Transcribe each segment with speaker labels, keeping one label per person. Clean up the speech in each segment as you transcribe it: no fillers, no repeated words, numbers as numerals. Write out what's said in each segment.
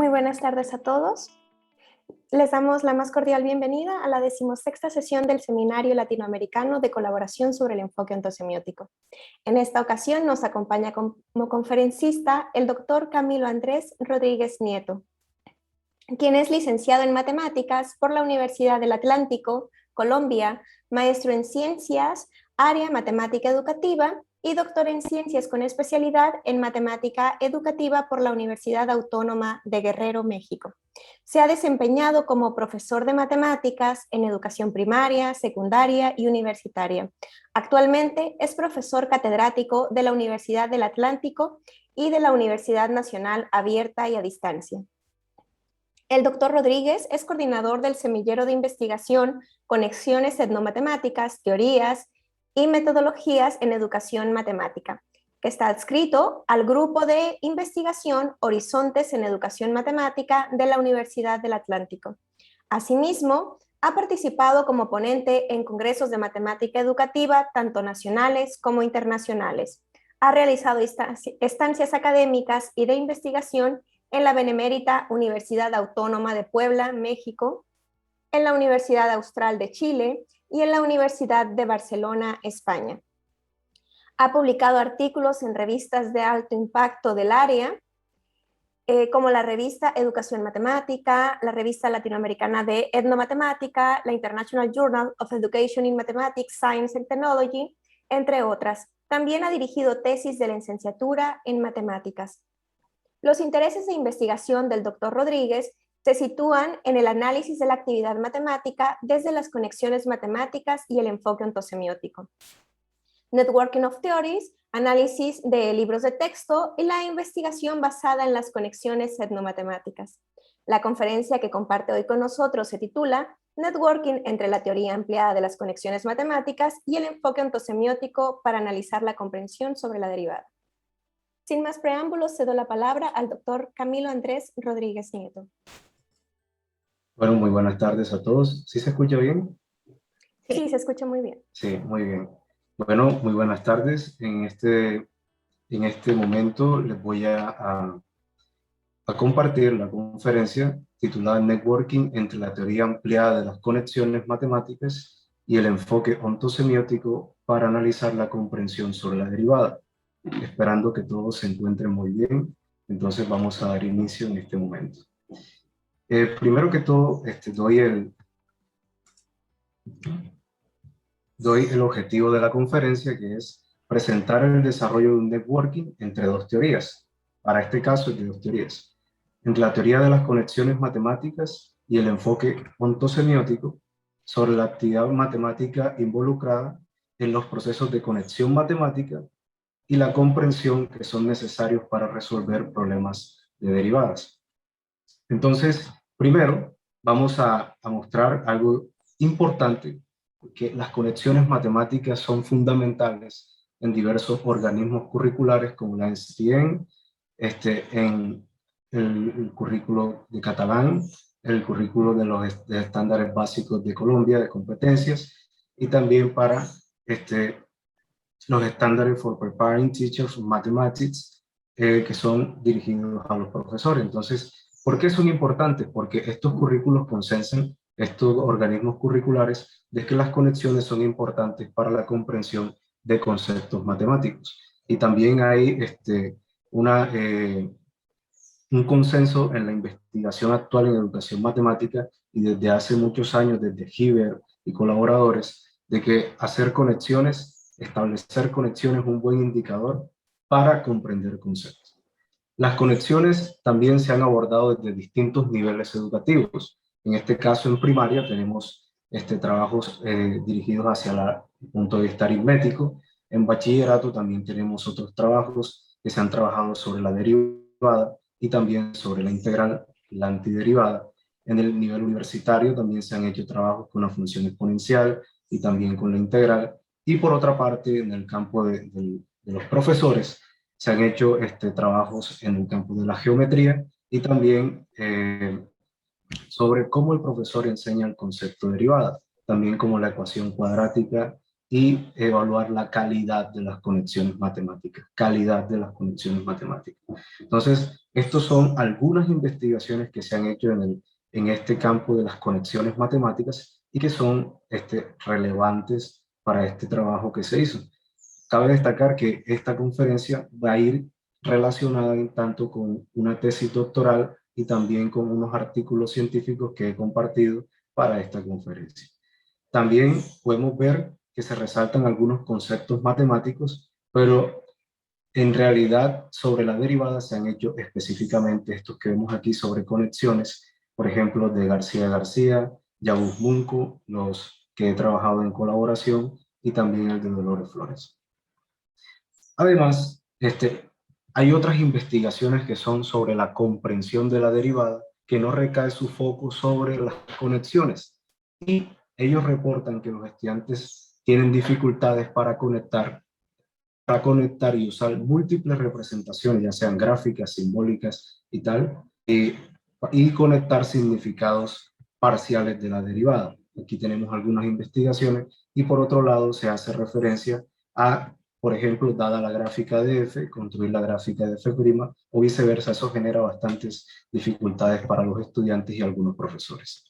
Speaker 1: Muy buenas tardes a todos. Les damos la más cordial bienvenida a la 16ª sesión del Seminario Latinoamericano de Colaboración sobre el Enfoque Ontosemiótico. En esta ocasión nos acompaña como conferencista el doctor Camilo Andrés Rodríguez Nieto, quien es licenciado en Matemáticas por la Universidad del Atlántico, Colombia, maestro en Ciencias, área Matemática Educativa, y doctor en Ciencias con especialidad en Matemática Educativa por la Universidad Autónoma de Guerrero, México. Se ha desempeñado como profesor de matemáticas en educación primaria, secundaria y universitaria. Actualmente es profesor catedrático de la Universidad del Atlántico y de la Universidad Nacional Abierta y a Distancia. El doctor Rodríguez es coordinador del semillero de investigación Conexiones Etnomatemáticas, Teorías y Metodologías en Educación Matemática, que está adscrito al grupo de investigación Horizontes en Educación Matemática de la Universidad del Atlántico. Asimismo, ha participado como ponente en congresos de matemática educativa, tanto nacionales como internacionales. Ha realizado estancias académicas y de investigación en la Benemérita Universidad Autónoma de Puebla, México, en la Universidad Austral de Chile y en la Universidad de Barcelona, España. Ha publicado artículos en revistas de alto impacto del área, como la revista Educación Matemática, la revista latinoamericana de Etnomatemática, la International Journal of Education in Mathematics, Science and Technology, entre otras. También ha dirigido tesis de licenciatura en matemáticas. Los intereses de investigación del Dr. Rodríguez se sitúan en el análisis de la actividad matemática desde las conexiones matemáticas y el enfoque ontosemiótico. Networking of Theories, análisis de libros de texto y la investigación basada en las conexiones etnomatemáticas. La conferencia que comparte hoy con nosotros se titula Networking entre la teoría ampliada de las conexiones matemáticas y el enfoque ontosemiótico para analizar la comprensión sobre la derivada. Sin más preámbulos, cedo la palabra al doctor Camilo Andrés Rodríguez Nieto.
Speaker 2: Bueno, muy buenas tardes a todos. ¿Sí se escucha bien?
Speaker 1: Sí, se escucha muy bien.
Speaker 2: Sí, muy bien. Bueno, muy buenas tardes. En este momento les voy a compartir la conferencia titulada Networking entre la teoría ampliada de las conexiones matemáticas y el enfoque ontosemiótico para analizar la comprensión sobre la derivada. Esperando que todos se encuentren muy bien, entonces vamos a dar inicio en este momento. Primero que todo, doy el objetivo de la conferencia, que es presentar el desarrollo de un networking entre dos teorías. Para este caso, de dos teorías. Entre la teoría de las conexiones matemáticas y el enfoque ontosemiótico sobre la actividad matemática involucrada en los procesos de conexión matemática y la comprensión que son necesarios para resolver problemas de derivadas. Entonces, primero vamos a mostrar algo importante, que las conexiones matemáticas son fundamentales en diversos organismos curriculares como la NCTN, en el currículo de catalán, el currículo de los estándares básicos de Colombia de competencias y también para los estándares for preparing teachers of mathematics, que son dirigidos a los profesores. Entonces, ¿por qué son importantes? Porque estos currículos consensan, estos organismos curriculares, de que las conexiones son importantes para la comprensión de conceptos matemáticos. Y también hay un consenso en la investigación actual en educación matemática y desde hace muchos años, desde Hiver y colaboradores, de que hacer conexiones, establecer conexiones es un buen indicador para comprender conceptos. Las conexiones también se han abordado desde distintos niveles educativos. En este caso, en primaria, tenemos trabajos dirigidos hacia el punto de vista aritmético. En bachillerato también tenemos otros trabajos que se han trabajado sobre la derivada y también sobre la integral, la antiderivada. En el nivel universitario también se han hecho trabajos con la función exponencial y también con la integral. Y por otra parte, en el campo de los profesores, se han hecho trabajos en el campo de la geometría y también sobre cómo el profesor enseña el concepto de derivada, también como la ecuación cuadrática y evaluar la calidad de las conexiones matemáticas, calidad de las conexiones matemáticas. Entonces, estos son algunas investigaciones que se han hecho en este campo de las conexiones matemáticas y que son relevantes para este trabajo que se hizo. Cabe destacar que esta conferencia va a ir relacionada en tanto con una tesis doctoral y también con unos artículos científicos que he compartido para esta conferencia. También podemos ver que se resaltan algunos conceptos matemáticos, pero en realidad sobre la derivada se han hecho específicamente estos que vemos aquí sobre conexiones, por ejemplo, de García García, Yabus Munco, los que he trabajado en colaboración, y también el de Dolores Flores. Además, hay otras investigaciones que son sobre la comprensión de la derivada, que no recae su foco sobre las conexiones. Y ellos reportan que los estudiantes tienen dificultades para conectar y usar múltiples representaciones, ya sean gráficas, simbólicas y tal, y conectar significados parciales de la derivada. Aquí tenemos algunas investigaciones y por otro lado se hace referencia a, por ejemplo, dada la gráfica de f, construir la gráfica de f' o viceversa. Eso genera bastantes dificultades para los estudiantes y algunos profesores.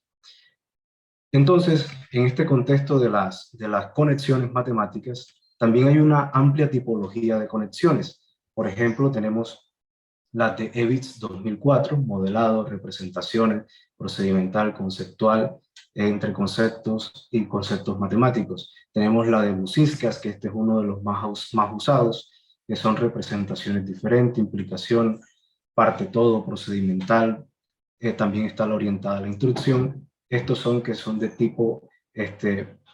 Speaker 2: Entonces, en este contexto de las conexiones matemáticas, también hay una amplia tipología de conexiones. Por ejemplo, tenemos las de Evitz 2004, modelado, representaciones, procedimental, conceptual, entre conceptos y conceptos matemáticos. Tenemos la de Buzinskas, que este es uno de los más usados, que son representaciones diferentes, implicación, parte todo, procedimental. También está la orientada a la instrucción. Estos son que son de tipo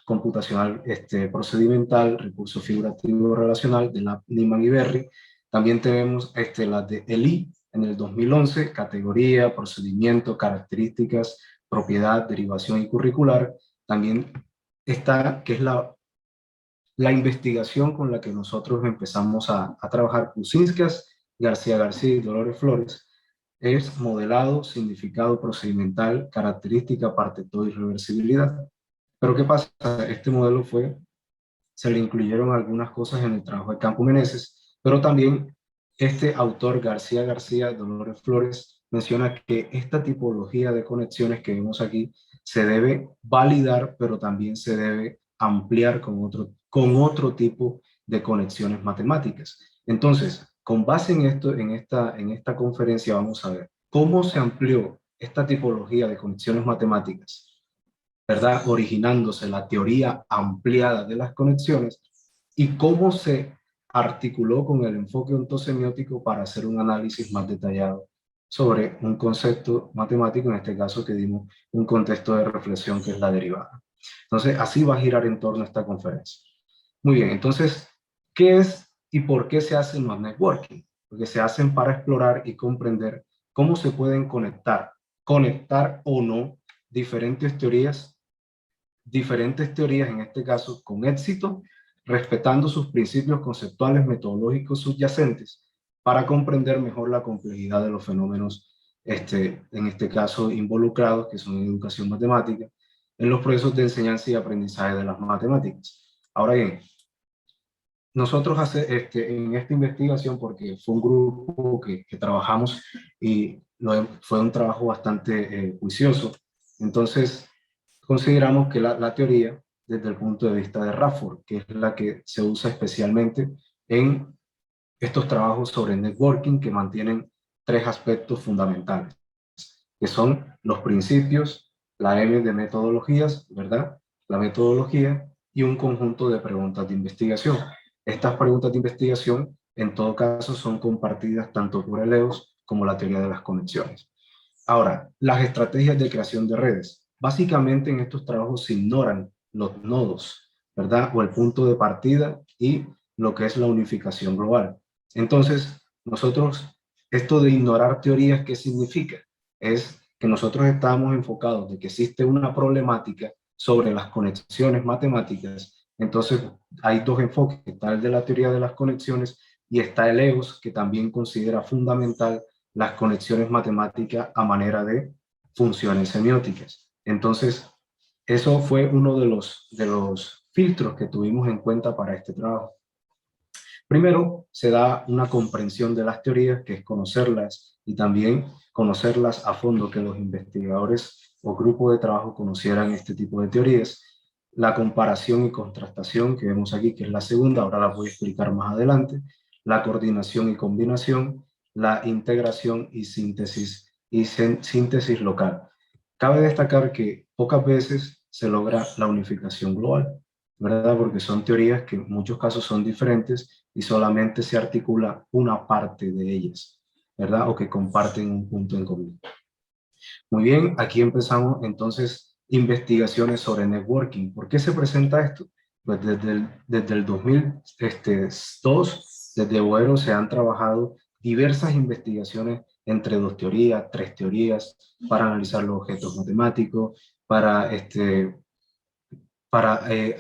Speaker 2: computacional procedimental, recurso figurativo relacional, de la Niemann y Berry. También tenemos las de ELI en el 2011, categoría, procedimiento, características, propiedad, derivación y curricular. También está, que es la investigación con la que nosotros empezamos a trabajar, Buzinskas, García García y Dolores Flores, es modelado, significado, procedimental, característica, parte todo y reversibilidad. Pero ¿qué pasa? Este modelo se le incluyeron algunas cosas en el trabajo de Campo Meneses, pero también este autor, García García, Dolores Flores, menciona que esta tipología de conexiones que vemos aquí se debe validar, pero también se debe ampliar con otro tipo de conexiones matemáticas. Entonces, con base en esto, en esta conferencia vamos a ver cómo se amplió esta tipología de conexiones matemáticas, ¿verdad? Originándose la teoría ampliada de las conexiones y cómo se articuló con el enfoque ontosemiótico para hacer un análisis más detallado sobre un concepto matemático, en este caso que dimos un contexto de reflexión que es la derivada. Entonces, así va a girar en torno a esta conferencia. Muy bien, entonces, ¿qué es y por qué se hacen los networking? Porque se hacen para explorar y comprender cómo se pueden conectar o no diferentes teorías en este caso con éxito, respetando sus principios conceptuales metodológicos subyacentes para comprender mejor la complejidad de los fenómenos, en este caso involucrados, que son en educación matemática, en los procesos de enseñanza y aprendizaje de las matemáticas. Ahora bien, nosotros en esta investigación, porque fue un grupo que trabajamos y fue un trabajo bastante juicioso, entonces consideramos que la teoría, desde el punto de vista de Rafford, que es la que se usa especialmente en estos trabajos sobre networking, que mantienen tres aspectos fundamentales, que son los principios, la M de metodologías, ¿verdad? La metodología y un conjunto de preguntas de investigación. Estas preguntas de investigación, en todo caso, son compartidas tanto por el EOS como la teoría de las conexiones. Ahora, las estrategias de creación de redes. Básicamente en estos trabajos se ignoran los nodos, ¿verdad? O el punto de partida y lo que es la unificación global. Entonces, esto de ignorar teorías, ¿qué significa? Es que nosotros estamos enfocados de que existe una problemática sobre las conexiones matemáticas. Entonces, hay dos enfoques, está el de la teoría de las conexiones y está el EOS, que también considera fundamental las conexiones matemáticas a manera de funciones semióticas. Entonces, eso fue uno de los filtros que tuvimos en cuenta para este trabajo. Primero, se da una comprensión de las teorías, que es conocerlas y también conocerlas a fondo, que los investigadores o grupos de trabajo conocieran este tipo de teorías. La comparación y contrastación que vemos aquí, que es la segunda, ahora la voy a explicar más adelante. La coordinación y combinación, la integración y síntesis local. Cabe destacar que pocas veces se logra la unificación global, ¿verdad? Porque son teorías que en muchos casos son diferentes y solamente se articula una parte de ellas, ¿verdad? O que comparten un punto en común. Muy bien, aquí empezamos entonces investigaciones sobre networking. ¿Por qué se presenta esto? Pues desde el 2002, desde Boero se han trabajado diversas investigaciones entre dos teorías, tres teorías, para analizar los objetos matemáticos, para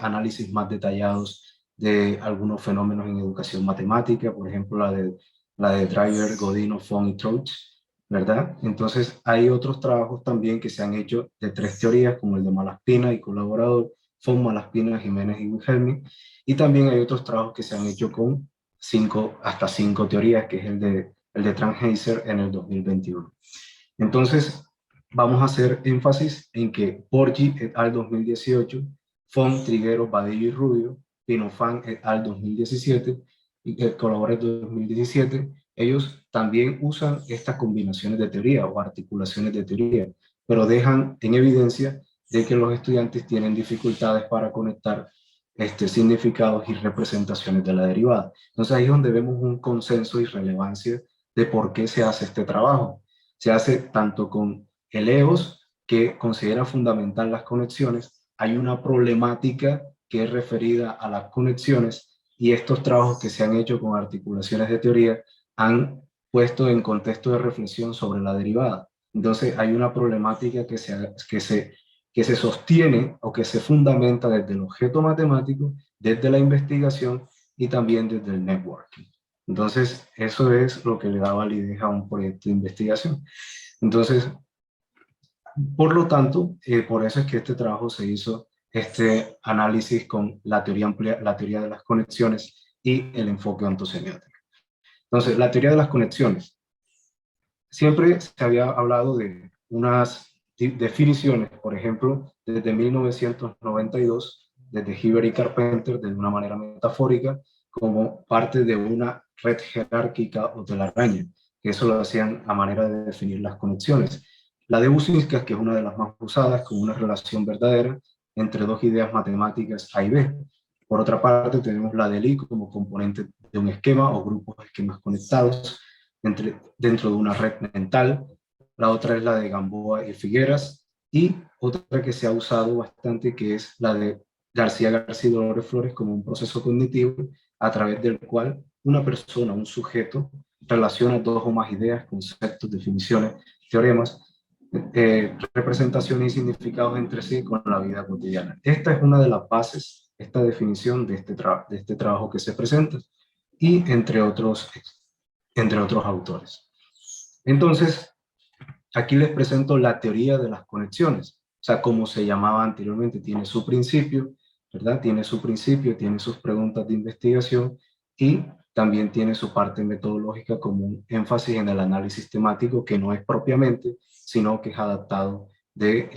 Speaker 2: análisis más detallados de algunos fenómenos en educación matemática, por ejemplo la de Driver, Godino, Fong y Trout, ¿verdad? Entonces hay otros trabajos también que se han hecho de tres teorías, como el de Malaspina y colaborador, Fong, Malaspina, Jiménez y Wilhelmi, y también hay otros trabajos que se han hecho con hasta cinco teorías, que es el de Tranheiser en el 2021. Entonces, vamos a hacer énfasis en que Porgi et al. 2018, Font, Trigueros, Badillo y Rubio, Pinofan et al. 2017 y Colaboret 2017, ellos también usan estas combinaciones de teoría o articulaciones de teoría, pero dejan en evidencia de que los estudiantes tienen dificultades para conectar significados y representaciones de la derivada. Entonces ahí es donde vemos un consenso y relevancia de por qué se hace este trabajo. Se hace tanto con el EOS, que considera fundamental las conexiones. Hay una problemática que es referida a las conexiones y estos trabajos que se han hecho con articulaciones de teoría han puesto en contexto de reflexión sobre la derivada. Entonces hay una problemática que se sostiene o que se fundamenta desde el objeto matemático, desde la investigación y también desde el networking. Entonces, eso es lo que le da validez a un proyecto de investigación. Entonces, por lo tanto, por eso es que este trabajo se hizo, este análisis con la teoría amplia, la teoría de las conexiones y el enfoque ontosemiótico. Entonces, la teoría de las conexiones. Siempre se había hablado de unas definiciones, por ejemplo, desde 1992, desde Hilbert y Carpenter, de una manera metafórica, como parte de una red jerárquica o telaraña, que eso lo hacían a manera de definir las conexiones. La de Buzinskas, que es una de las más usadas, como una relación verdadera entre dos ideas matemáticas A y B. Por otra parte, tenemos la de Lie como componente de un esquema o grupos de esquemas conectados dentro de una red mental. La otra es la de Gamboa y Figueras, y otra que se ha usado bastante, que es la de García García y Dolores Flores, como un proceso cognitivo a través del cual una persona, un sujeto, relaciona dos o más ideas, conceptos, definiciones, teoremas, representaciones y significados entre sí con la vida cotidiana. Esta es una de las bases, esta definición de este trabajo que se presenta, y entre otros autores. Entonces, aquí les presento la teoría de las conexiones. O sea, como se llamaba anteriormente, tiene su principio, ¿verdad? Tiene su principio, tiene sus preguntas de investigación y también tiene su parte metodológica como un énfasis en el análisis temático, que no es propiamente, sino que es adaptado de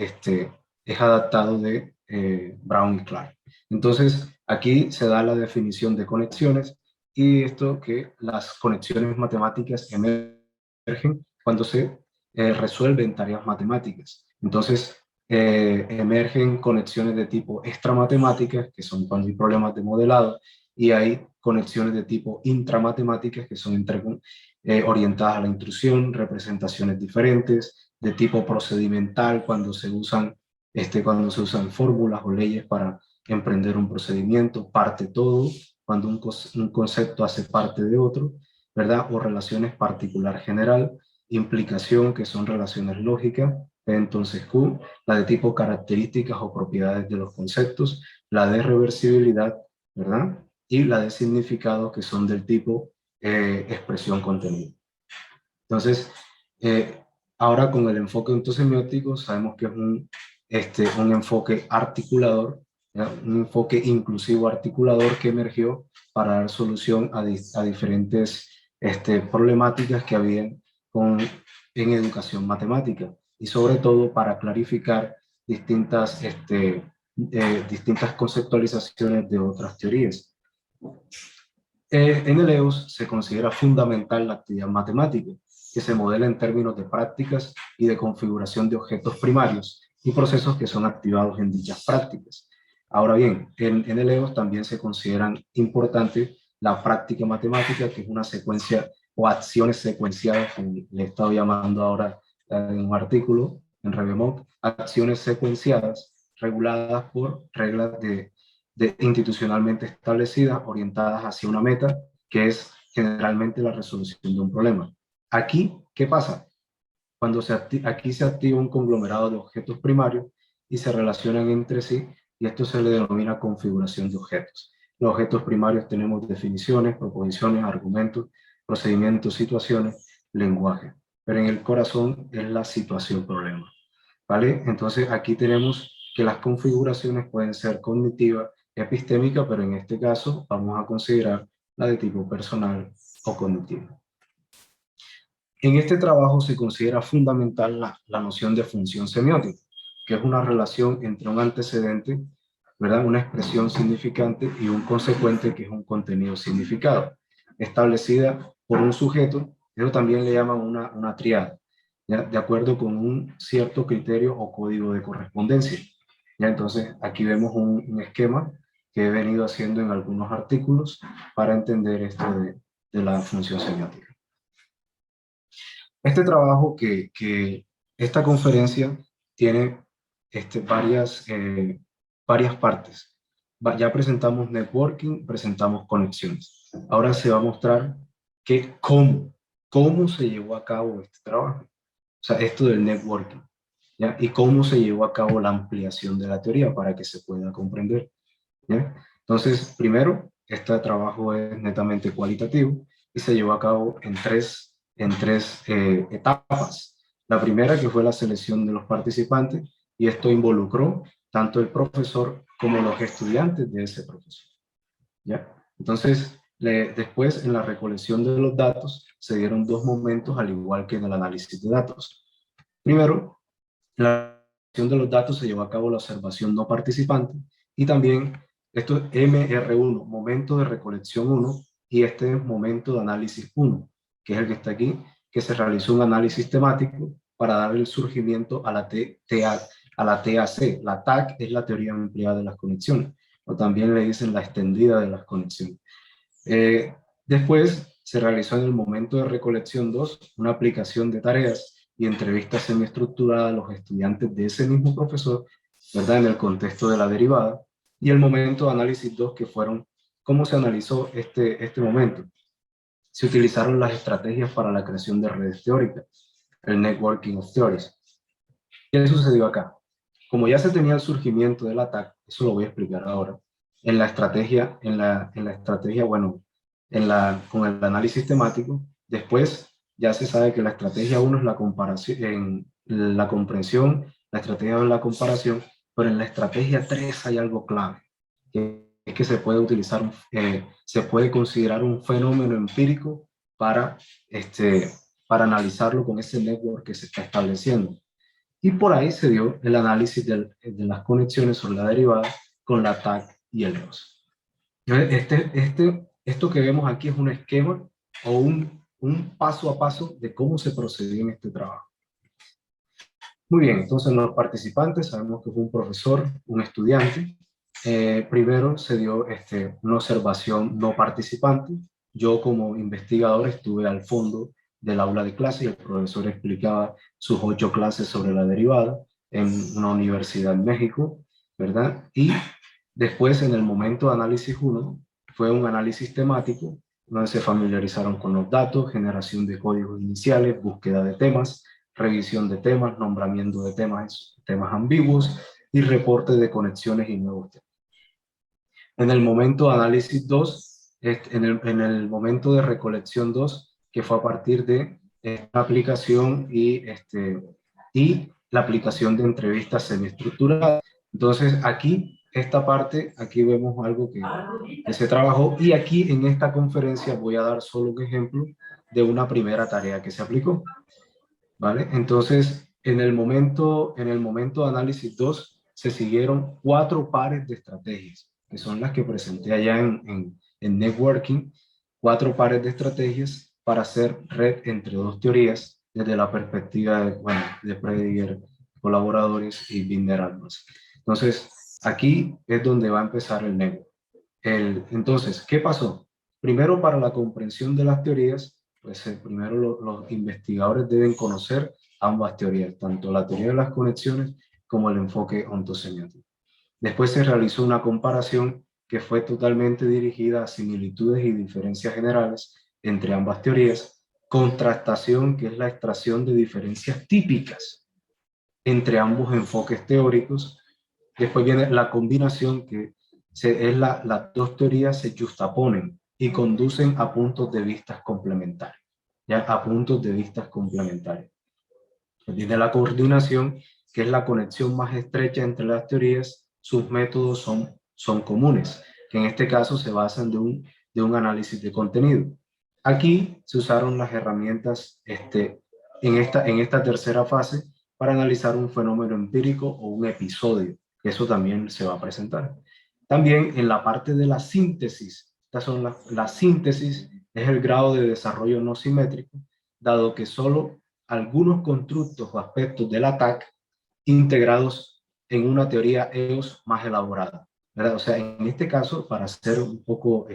Speaker 2: Brown y Clark. Entonces, aquí se da la definición de conexiones, y esto que las conexiones matemáticas emergen cuando se resuelven tareas matemáticas. Entonces, emergen conexiones de tipo extramatemáticas, que son cuando hay problemas de modelado, y hay conexiones de tipo intramatemáticas, que son orientadas a la intrusión, representaciones diferentes, de tipo procedimental, cuando se usan fórmulas o leyes para emprender un procedimiento, parte todo, cuando un concepto hace parte de otro, ¿verdad? O relaciones particular-general, implicación, que son relaciones lógicas, entonces Q, la de tipo características o propiedades de los conceptos, la de reversibilidad, ¿verdad? Y la de significado, que son del tipo expresión contenido. Entonces, ahora con el enfoque ontosemiótico sabemos que es un enfoque articulador, ¿ya? Un enfoque inclusivo articulador que emergió para dar solución a diferentes problemáticas que habían en educación matemática y sobre todo para clarificar distintas conceptualizaciones de otras teorías. En el EOS se considera fundamental la actividad matemática, que se modela en términos de prácticas y de configuración de objetos primarios y procesos que son activados en dichas prácticas. Ahora bien, en el EOS también se consideran importantes la práctica matemática, que es una secuencia o acciones secuenciadas, como le he estado llamando ahora en un artículo en Revemont, acciones secuenciadas reguladas por reglas institucionalmente establecidas, orientadas hacia una meta, que es generalmente la resolución de un problema. Aquí, ¿qué pasa? Cuando aquí se activa un conglomerado de objetos primarios y se relacionan entre sí, y esto se le denomina configuración de objetos. Los objetos primarios tenemos definiciones, proposiciones, argumentos, procedimientos, situaciones, lenguaje. Pero en el corazón es la situación-problema, ¿vale? Entonces aquí tenemos que las configuraciones pueden ser cognitivas, epistémicas, pero en este caso vamos a considerar la de tipo personal o cognitivo. En este trabajo se considera fundamental la noción de función semiótica, que es una relación entre un antecedente, ¿verdad?, una expresión significante, y un consecuente, que es un contenido significado, establecida por un sujeto. Eso también le llaman una tríada, ¿ya?, de acuerdo con un cierto criterio o código de correspondencia. ¿Ya? Entonces, aquí vemos un esquema que he venido haciendo en algunos artículos para entender esto de la función semiótica. Este trabajo esta conferencia tiene varias partes. Ya presentamos networking, presentamos conexiones. Ahora se va a mostrar cómo se llevó a cabo este trabajo. O sea, esto del networking, ¿ya? Y cómo se llevó a cabo la ampliación de la teoría para que se pueda comprender, ¿ya? Entonces, primero, este trabajo es netamente cualitativo y se llevó a cabo en tres etapas. La primera, que fue la selección de los participantes, y esto involucró tanto el profesor como los estudiantes de ese profesor, ¿ya? Entonces, después, en la recolección de los datos, se dieron dos momentos, al igual que en el análisis de datos. Primero, la recolección de los datos se llevó a cabo la observación no participante, y también esto es MR1, momento de recolección 1, y este es momento de análisis 1, que es el que está aquí, que se realizó un análisis temático para dar el surgimiento a la TAC. La TAC es la teoría ampliada de las conexiones, o también le dicen la extendida de las conexiones. Después se realizó en el momento de recolección 2 una aplicación de tareas y entrevistas semiestructuradas a los estudiantes de ese mismo profesor, ¿verdad?, en el contexto de la derivada. Y el momento de análisis 2, que fueron cómo se analizó este momento. Se utilizaron las estrategias para la creación de redes teóricas, el networking of theories. ¿Qué sucedió acá? Como ya se tenía el surgimiento del ataque, eso lo voy a explicar ahora, en la estrategia, bueno, con el análisis temático, después ya se sabe que la estrategia 1 es la comparación, en la comprensión, la estrategia 2 es la comparación, pero en la estrategia 3 hay algo clave, que es que se puede considerar un fenómeno empírico para analizarlo con ese network que se está estableciendo. Y por ahí se dio el análisis de las conexiones sobre la derivada con la TAC y el EOS. Esto que vemos aquí es un esquema o un paso a paso de cómo se procedió en este trabajo. Muy bien, entonces los participantes sabemos que fue un profesor, un estudiante. Primero se dio una observación no participante. Yo, como investigador, estuve al fondo del aula de clase y el profesor explicaba sus 8 clases sobre la derivada en una universidad en México, ¿verdad? Y después, en el momento de análisis 1, fue un análisis temático donde se familiarizaron con los datos, generación de códigos iniciales, búsqueda de temas, revisión de temas, nombramiento de temas ambiguos y reporte de conexiones y nuevos temas. En el momento de análisis 2, en el momento de recolección 2, que fue a partir de la aplicación y la aplicación de entrevistas semiestructuradas. Entonces aquí esta parte, aquí vemos algo que se trabajó, y aquí en esta conferencia voy a dar solo un ejemplo de una primera tarea que se aplicó, ¿vale? Entonces, en el momento de análisis 2 se siguieron 4 pares de estrategias, que son las que presenté allá en networking, 4 pares de estrategias para hacer red entre dos teorías desde la perspectiva de, bueno, de Prediger, colaboradores y Binder Atlas. Entonces, aquí es donde va a empezar el network. Entonces, ¿qué pasó? Primero, para la comprensión de las teorías, pues primero los investigadores deben conocer ambas teorías, tanto la teoría de las conexiones como el enfoque ontosemiótico. Después se realizó una comparación que fue totalmente dirigida a similitudes y diferencias generales entre ambas teorías, contrastación, que es la extracción de diferencias típicas entre ambos enfoques teóricos. Después viene la combinación, que las dos teorías se justaponen y conducen a puntos de vista complementarios, ya a puntos de vista complementarios. Viene la coordinación, que es la conexión más estrecha entre las teorías. Sus métodos son comunes, que en este caso se basan de un análisis de contenido. Aquí se usaron las herramientas en esta tercera fase para analizar un fenómeno empírico o un episodio, que eso también se va a presentar. También en la parte de la síntesis, estas son la síntesis es el grado de desarrollo no simétrico, dado que solo algunos constructos o aspectos del ataque integrados en una teoría EOS más elaborada, ¿verdad? O sea, en este caso, para hacer un poco,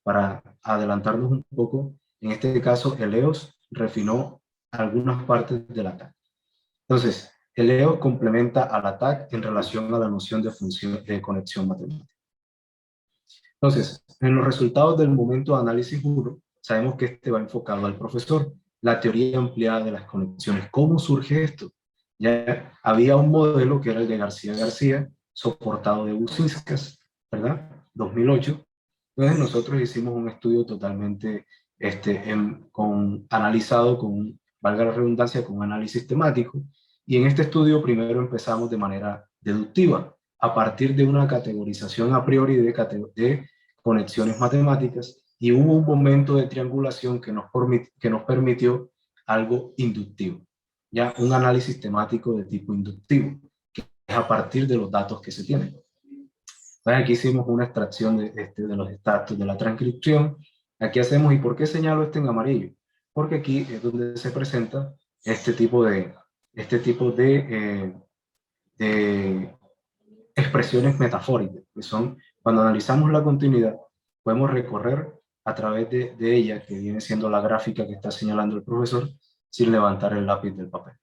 Speaker 2: para adelantarnos un poco, en este caso el EOS refinó algunas partes del ataque. Entonces, el EOS complementa al ataque en relación a la noción de función de conexión matemática. Entonces, en los resultados del momento de análisis 1, sabemos que este va enfocado al profesor. La teoría ampliada de las conexiones. ¿Cómo surge esto? Ya había un modelo que era el de García García, soportado de Buzinskas, ¿verdad? 2008. Entonces nosotros hicimos un estudio totalmente analizado con, valga la redundancia, con un análisis temático. Y en este estudio primero empezamos de manera deductiva, a partir de una categorización a priori de conexiones matemáticas, y hubo un momento de triangulación que nos permitió algo inductivo, ya un análisis temático de tipo inductivo, que es a partir de los datos que se tienen. Entonces aquí hicimos una extracción de los estatus de la transcripción. Aquí hacemos, ¿y por qué señalo en amarillo? Porque aquí es donde se presenta este tipo de expresiones metafóricas, que son, cuando analizamos la continuidad, podemos recorrer a través de ella, que viene siendo la gráfica que está señalando el profesor, sin levantar el lápiz del papel.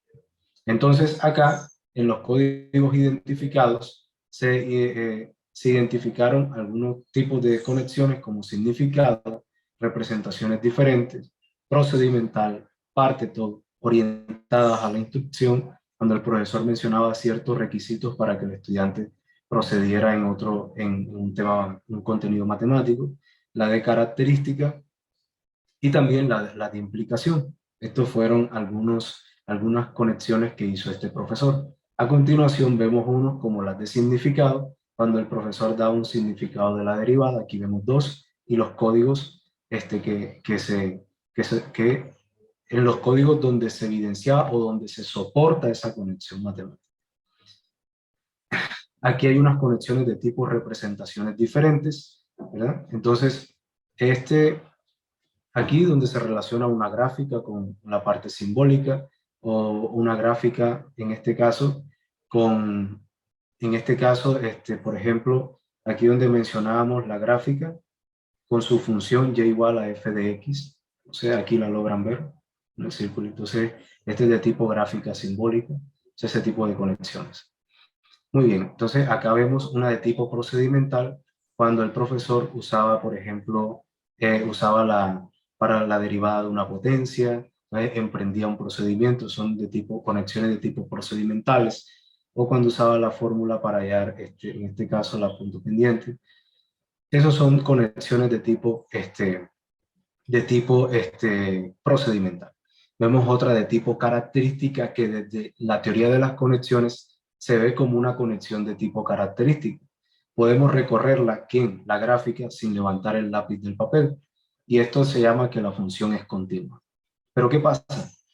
Speaker 2: Entonces, acá, en los códigos identificados, se identificaron algunos tipos de conexiones como significado, representaciones diferentes, procedimental, parte todo, orientadas a la instrucción, cuando el profesor mencionaba ciertos requisitos para que el estudiante procediera en un contenido matemático, la de característica y también la de implicación. Estos fueron algunas conexiones que hizo este profesor. A continuación vemos unos como las de significado, cuando el profesor da un significado de la derivada. Aquí vemos dos, y los códigos que en los códigos donde se evidencia o donde se soporta esa conexión matemática. Aquí hay unas conexiones de tipo representaciones diferentes, ¿verdad? Entonces, aquí donde se relaciona una gráfica con la parte simbólica, o una gráfica, en este caso, por ejemplo, aquí donde mencionábamos la gráfica con su función y igual a f de x, o sea, aquí la logran ver en el círculo. Entonces, este es de tipo gráfica simbólica, es ese tipo de conexiones. Muy bien, entonces acá vemos una de tipo procedimental, cuando el profesor usaba, por ejemplo, para la derivada de una potencia, emprendía un procedimiento, son de tipo conexiones de tipo procedimentales, o cuando usaba la fórmula para hallar, en este caso, la punto pendiente. Esos son conexiones de tipo procedimental. Vemos otra de tipo característica, que desde la teoría de las conexiones se ve como una conexión de tipo característico. podemos recorrerla, ¿quién? La gráfica, sin levantar el lápiz del papel. Y esto se llama que la función es continua. Pero ¿qué pasa?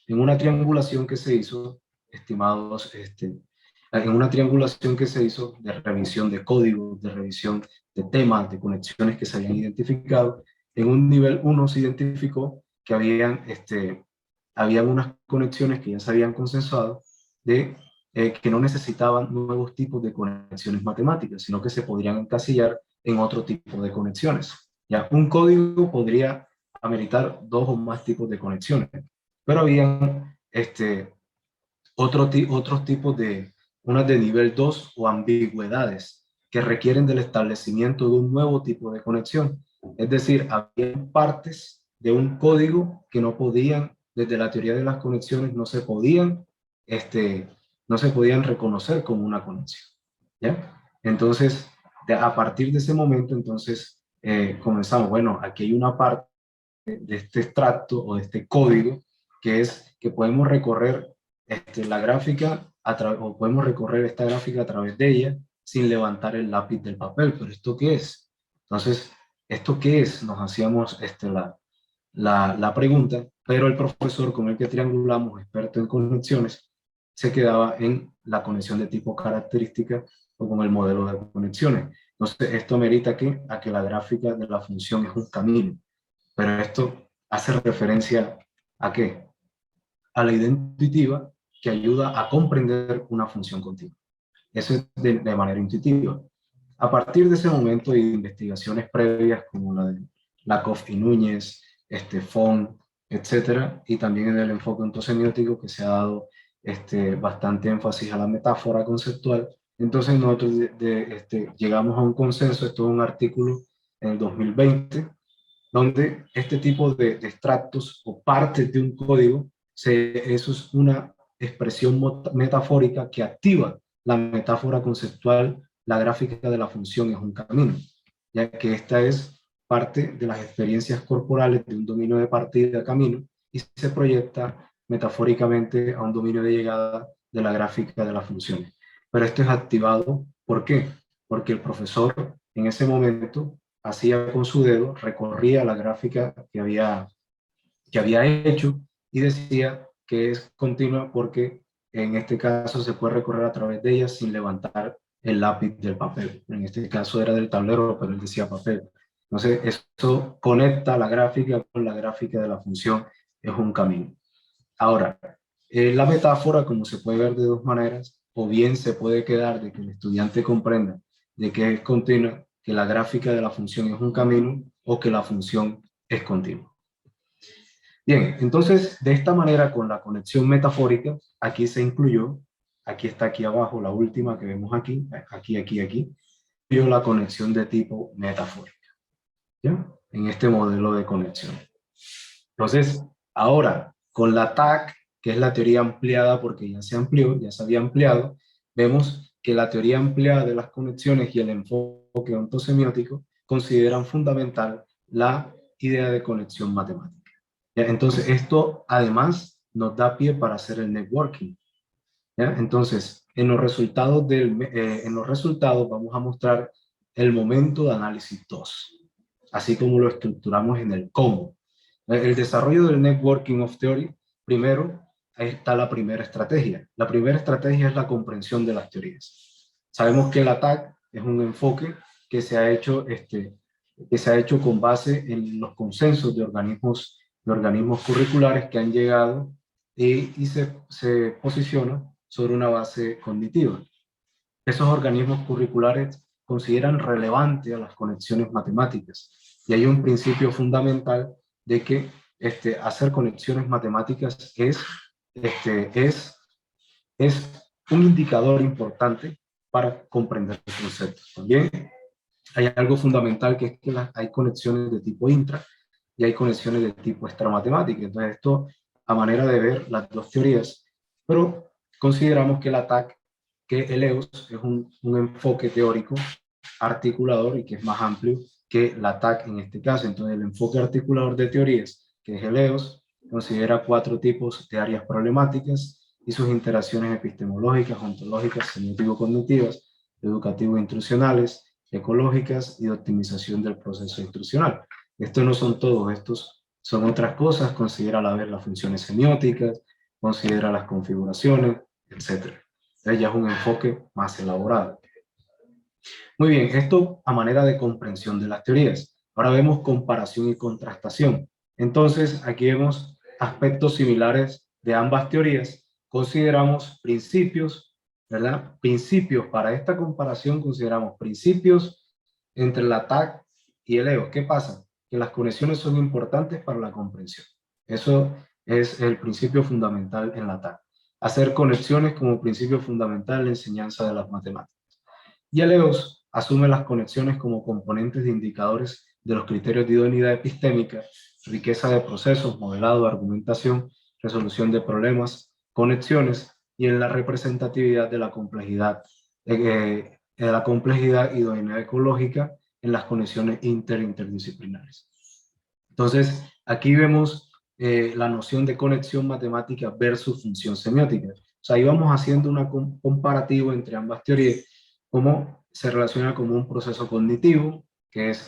Speaker 2: En una triangulación que se hizo, estimados, en una triangulación que se hizo de revisión de código, de revisión de temas, de conexiones que se habían identificado, en un nivel 1 se identificó que habían unas conexiones que ya se habían consensuado de que no necesitaban nuevos tipos de conexiones matemáticas, sino que se podrían encasillar en otro tipo de conexiones. Ya, un código podría ameritar 2 o más tipos de conexiones, pero habían otros tipos de, unas de nivel 2 o ambigüedades que requieren del establecimiento de un nuevo tipo de conexión. Es decir, había partes de un código que no podían, desde la teoría de las conexiones, no se podían reconocer como una conexión. ¿Ya? Entonces, a partir de ese momento, entonces, comenzamos, bueno, aquí hay una parte de este extracto o de este código que es que podemos recorrer la gráfica o podemos recorrer esta gráfica a través de ella sin levantar el lápiz del papel. ¿Pero esto qué es? Entonces, ¿esto qué es? Nos hacíamos la pregunta, pero el profesor con el que triangulamos, experto en conexiones, se quedaba en la conexión de tipo característica o con el modelo de conexiones. Entonces, esto merita a que la gráfica de la función es un camino. Pero esto hace referencia ¿a qué? A la idea intuitiva que ayuda a comprender una función continua. Eso es de manera intuitiva. A partir de ese momento de investigaciones previas como la de Lakoff y Núñez, Font, etcétera, y también en el enfoque ontosemiótico que se ha dado bastante énfasis a la metáfora conceptual, entonces nosotros llegamos a un consenso. Esto es un artículo en el 2020, donde este tipo de extractos o partes de un código, eso es una expresión metafórica que activa la metáfora conceptual. La gráfica de la función es un camino, ya que esta es parte de las experiencias corporales de un dominio de partida a camino y se proyecta metafóricamente a un dominio de llegada de la gráfica de las funciones. Pero esto es activado, ¿por qué? Porque el profesor en ese momento hacía con su dedo, recorría la gráfica que había hecho y decía que es continua porque en este caso se puede recorrer a través de ella sin levantar el lápiz del papel. En este caso era del tablero, pero él decía papel. Entonces, esto conecta la gráfica con la gráfica de la función, es un camino. Ahora, la metáfora, como se puede ver de dos maneras, o bien se puede quedar de que el estudiante comprenda de que es continua, que la gráfica de la función es un camino, o que la función es continua. Bien, entonces, de esta manera, con la conexión metafórica, aquí se incluyó, aquí está aquí abajo, la última que vemos aquí, incluyó la conexión de tipo metafórica, ¿ya? En este modelo de conexión. Entonces, ahora, con la TAC, que es la teoría ampliada porque ya se amplió, ya se había ampliado, vemos que la teoría ampliada de las conexiones y el enfoque ontosemiótico consideran fundamental la idea de conexión matemática. ¿Ya? Entonces, esto además nos da pie para hacer el networking. ¿Ya? Entonces, en los resultados vamos a mostrar el momento de análisis 2, así como lo estructuramos en el cómo. El desarrollo del Networking of Theory, primero, ahí está la primera estrategia. La primera estrategia es la comprensión de las teorías. Sabemos que el ATAC es un enfoque que se ha hecho, con base en los consensos de organismos curriculares que han llegado y se posiciona sobre una base cognitiva. Esos organismos curriculares consideran relevante a las conexiones matemáticas y hay un principio fundamental de que hacer conexiones matemáticas es un indicador importante para comprender los conceptos. También hay algo fundamental que es que hay conexiones de tipo intra y hay conexiones de tipo extramatemática. Entonces esto a manera de ver las dos teorías, pero consideramos que el EOS es un enfoque teórico articulador y que es más amplio que la TAC en este caso. Entonces, el enfoque articulador de teorías, que es el EOS, considera 4 tipos de áreas problemáticas y sus interacciones epistemológicas, ontológicas, semiótico-cognitivas, educativo-instruccionales, ecológicas y de optimización del proceso instruccional. Estos no son todos, estos son otras cosas, considera a la vez las funciones semióticas, considera las configuraciones, etc. Entonces ya es un enfoque más elaborado. Muy bien, esto a manera de comprensión de las teorías. Ahora vemos comparación y contrastación. Entonces, aquí vemos aspectos similares de ambas teorías. Consideramos principios, ¿verdad? Principios, para esta comparación consideramos principios entre la TAC y el EOS. ¿Qué pasa? Que las conexiones son importantes para la comprensión. Eso es el principio fundamental en la TAC. Hacer conexiones como principio fundamental en la enseñanza de las matemáticas. Y el EOS asume las conexiones como componentes de indicadores de los criterios de idoneidad epistémica, riqueza de procesos, modelado, argumentación, resolución de problemas, conexiones y en la representatividad de la complejidad idoneidad ecológica en las conexiones interdisciplinares. Entonces, aquí vemos la noción de conexión matemática versus función semiótica. O sea, ahí vamos haciendo un comparativo entre ambas teorías, cómo se relaciona como un proceso cognitivo, que es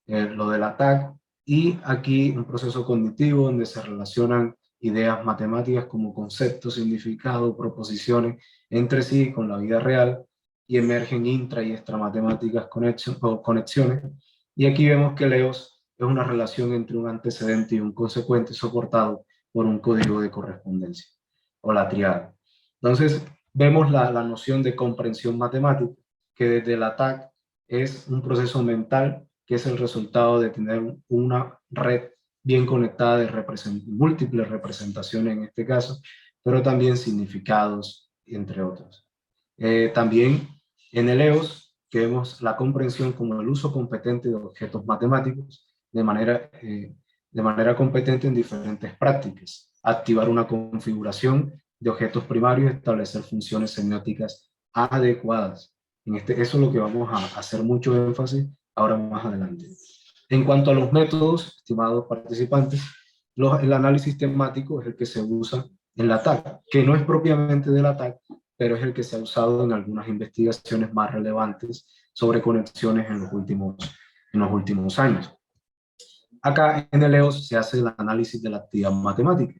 Speaker 2: lo del ATAC, y aquí un proceso cognitivo donde se relacionan ideas matemáticas como conceptos, significados, proposiciones entre sí con la vida real, y emergen intra y extramatemáticas conexiones. Y aquí vemos que LEOS es una relación entre un antecedente y un consecuente soportado por un código de correspondencia, o la triada. Entonces, vemos la noción de comprensión matemática, que desde el ATAC es un proceso mental que es el resultado de tener una red bien conectada de múltiples representaciones en este caso, pero también significados, entre otros. También en el EOS, que vemos la comprensión como el uso competente de objetos matemáticos de manera competente en diferentes prácticas, activar una configuración de objetos primarios, establecer funciones semióticas adecuadas. Eso es lo que vamos a hacer mucho énfasis ahora más adelante. En cuanto a los métodos, estimados participantes, el análisis temático es el que se usa en la TAC, que no es propiamente de la TAC, pero es el que se ha usado en algunas investigaciones más relevantes sobre conexiones en los últimos años. Acá en el EOS se hace el análisis de la actividad matemática,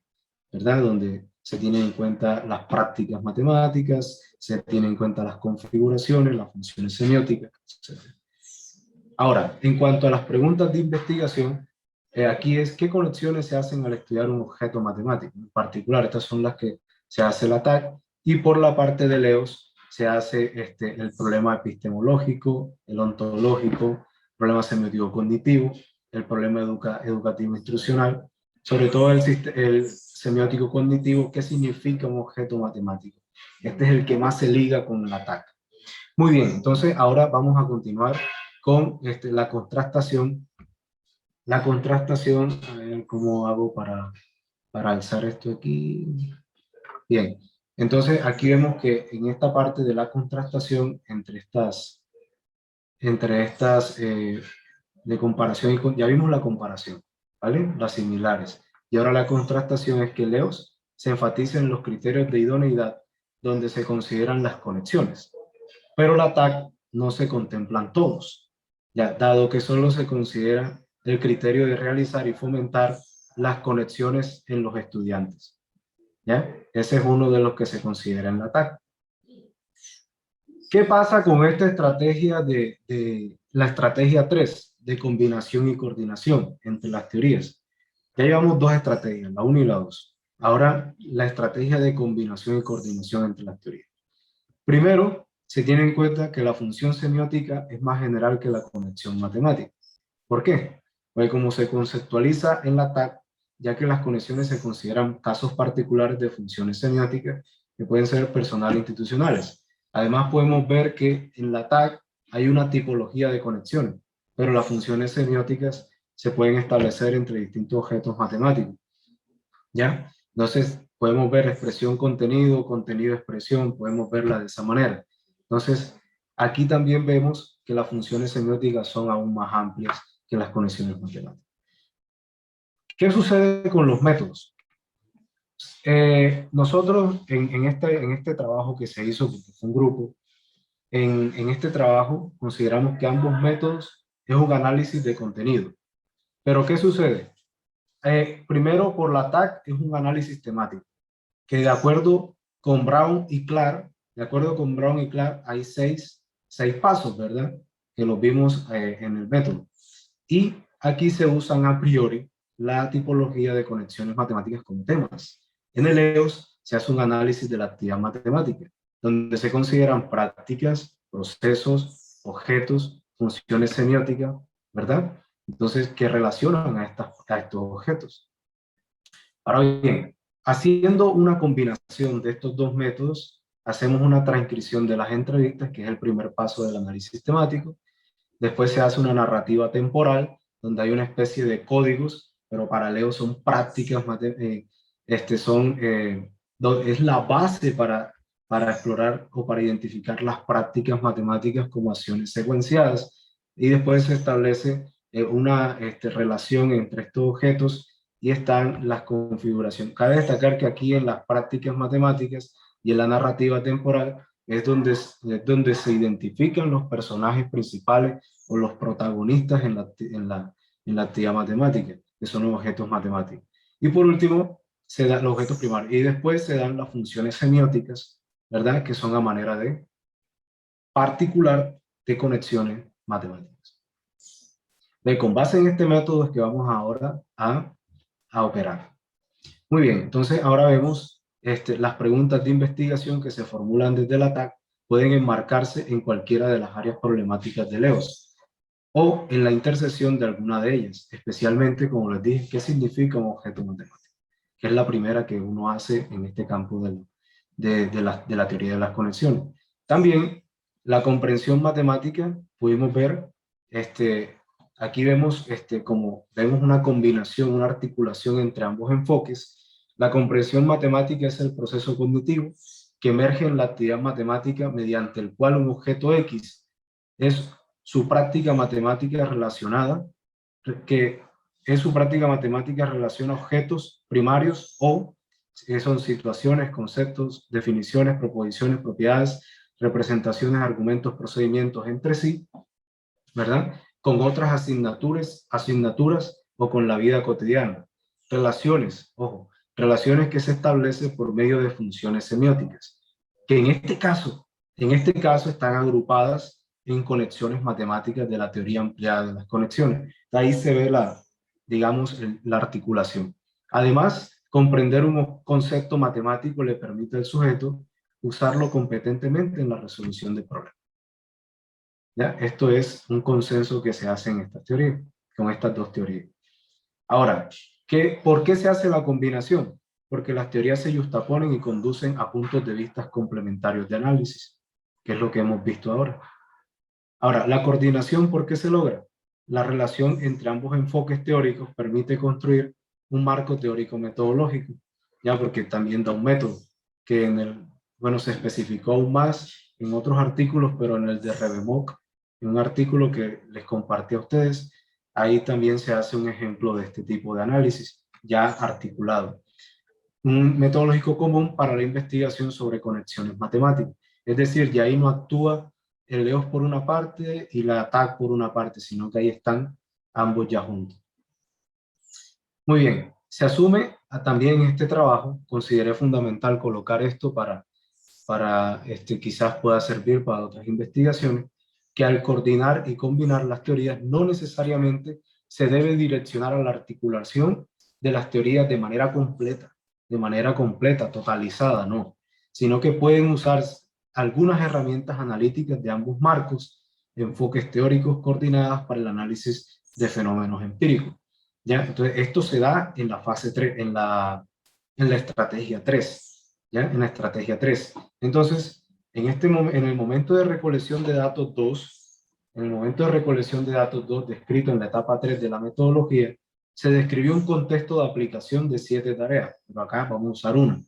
Speaker 2: ¿verdad? Donde se tienen en cuenta las prácticas matemáticas, se tienen en cuenta las configuraciones, las funciones semióticas, etc. Ahora, en cuanto a las preguntas de investigación, aquí es qué conexiones se hacen al estudiar un objeto matemático. En particular, estas son las que se hace el ATAC, y por la parte de LEOS se hace el problema epistemológico, el ontológico, el problema semiótico-cognitivo, el problema educativo instruccional, sobre todo el semiótico cognitivo, qué significa un objeto matemático. Este es el que más se liga con el ATAC. Muy bien, entonces ahora vamos a continuar con la contrastación. La contrastación, a ver cómo hago para alzar esto aquí. Bien, entonces aquí vemos que en esta parte de la contrastación entre estas de comparación, ya vimos la comparación, ¿vale? Las similares. Y ahora la contrastación es que LEOS se enfatiza en los criterios de idoneidad donde se consideran las conexiones, pero la TAC no se contemplan todos, ya dado que solo se considera el criterio de realizar y fomentar las conexiones en los estudiantes. ¿Ya? Ese es uno de los que se considera en la TAC. ¿Qué pasa con esta estrategia de la estrategia 3 de combinación y coordinación entre las teorías? Ya llevamos dos estrategias, la 1 y la 2. Ahora, la estrategia de combinación y coordinación entre las teorías. Primero, se tiene en cuenta que la función semiótica es más general que la conexión matemática. ¿Por qué? Pues como se conceptualiza en la TAC, ya que las conexiones se consideran casos particulares de funciones semióticas que pueden ser personales e institucionales. Además, podemos ver que en la TAC hay una tipología de conexiones, pero las funciones semióticas se pueden establecer entre distintos objetos matemáticos. ¿Ya? Entonces, podemos ver expresión, contenido, contenido, expresión, podemos verla de esa manera. Entonces, aquí también vemos que las funciones semióticas son aún más amplias que las conexiones matemáticas. ¿Qué sucede con los métodos? Nosotros en este trabajo que se hizo, porque fue un grupo, en este trabajo consideramos que ambos métodos es un análisis de contenido. Pero ¿qué sucede? Primero, por la TAC es un análisis temático, que de acuerdo con Brown y Clark, hay seis pasos, ¿verdad? Que los vimos en el método. Y aquí se usan a priori la tipología de conexiones matemáticas con temas. En el EOS se hace un análisis de la actividad matemática, donde se consideran prácticas, procesos, objetos, funciones semióticas, ¿verdad? Entonces, que relacionan a estos objetos. Ahora bien, haciendo una combinación de estos dos métodos, hacemos una transcripción de las entrevistas, que es el primer paso del análisis temático. Después se hace una narrativa temporal, donde hay una especie de códigos, pero para Leo son prácticas, es la base para explorar o para identificar las prácticas matemáticas como acciones secuenciadas. Y después se establece una relación entre estos objetos y están las configuraciones. Cabe destacar que aquí en las prácticas matemáticas y en la narrativa temporal es donde se identifican los personajes principales o los protagonistas en la actividad matemática, que son los objetos matemáticos. Y por último, se dan los objetos primarios. Y después se dan las funciones semióticas, ¿verdad? Que son a manera de particular de conexiones matemáticas. Con base en este método es que vamos ahora a operar. Muy bien, entonces ahora vemos las preguntas de investigación que se formulan desde el ataque pueden enmarcarse en cualquiera de las áreas problemáticas de LEOS o en la intersección de alguna de ellas, especialmente, como les dije, qué significa un objeto matemático, que es la primera que uno hace en este campo de la teoría de las conexiones. También la comprensión matemática, pudimos ver, aquí vemos, como vemos una combinación, una articulación entre ambos enfoques. La comprensión matemática es el proceso cognitivo que emerge en la actividad matemática mediante el cual un objeto X es su práctica matemática relacionada, que es su práctica matemática relaciona objetos primarios o son situaciones, conceptos, definiciones, proposiciones, propiedades, representaciones, argumentos, procedimientos entre sí, ¿verdad? Con otras asignaturas o con la vida cotidiana. Relaciones, ojo, relaciones que se establecen por medio de funciones semióticas, que en este caso están agrupadas en conexiones matemáticas de la teoría ampliada de las conexiones. De ahí se ve la articulación. Además, comprender un concepto matemático le permite al sujeto usarlo competentemente en la resolución de problemas. ¿Ya? Esto es un consenso que se hace en estas teorías, con estas dos teorías. Ahora, ¿por qué se hace la combinación? Porque las teorías se yuxtaponen y conducen a puntos de vista complementarios de análisis, que es lo que hemos visto ahora. Ahora, la coordinación, ¿por qué se logra? La relación entre ambos enfoques teóricos permite construir un marco teórico metodológico, ya porque también da un método, que se especificó aún más en otros artículos, pero en el de Rebemoc, en un artículo que les compartí a ustedes, ahí también se hace un ejemplo de este tipo de análisis, ya articulado. Un metodológico común para la investigación sobre conexiones matemáticas. Es decir, ya ahí no actúa el EOS por una parte y la TAC por una parte, sino que ahí están ambos ya juntos. Muy bien, se asume también en este trabajo, consideré fundamental colocar esto para quizás pueda servir para otras investigaciones, que al coordinar y combinar las teorías no necesariamente se debe direccionar a la articulación de las teorías de manera completa, totalizada, no, sino que pueden usar algunas herramientas analíticas de ambos marcos, enfoques teóricos coordinadas para el análisis de fenómenos empíricos. ¿Ya? Entonces, esto se da en la fase 3, en la estrategia 3, ¿ya? En la estrategia 3. Entonces, en el momento de recolección de datos 2, descrito en la etapa 3 de la metodología, se describió un contexto de aplicación de 7 tareas, pero acá vamos a usar una,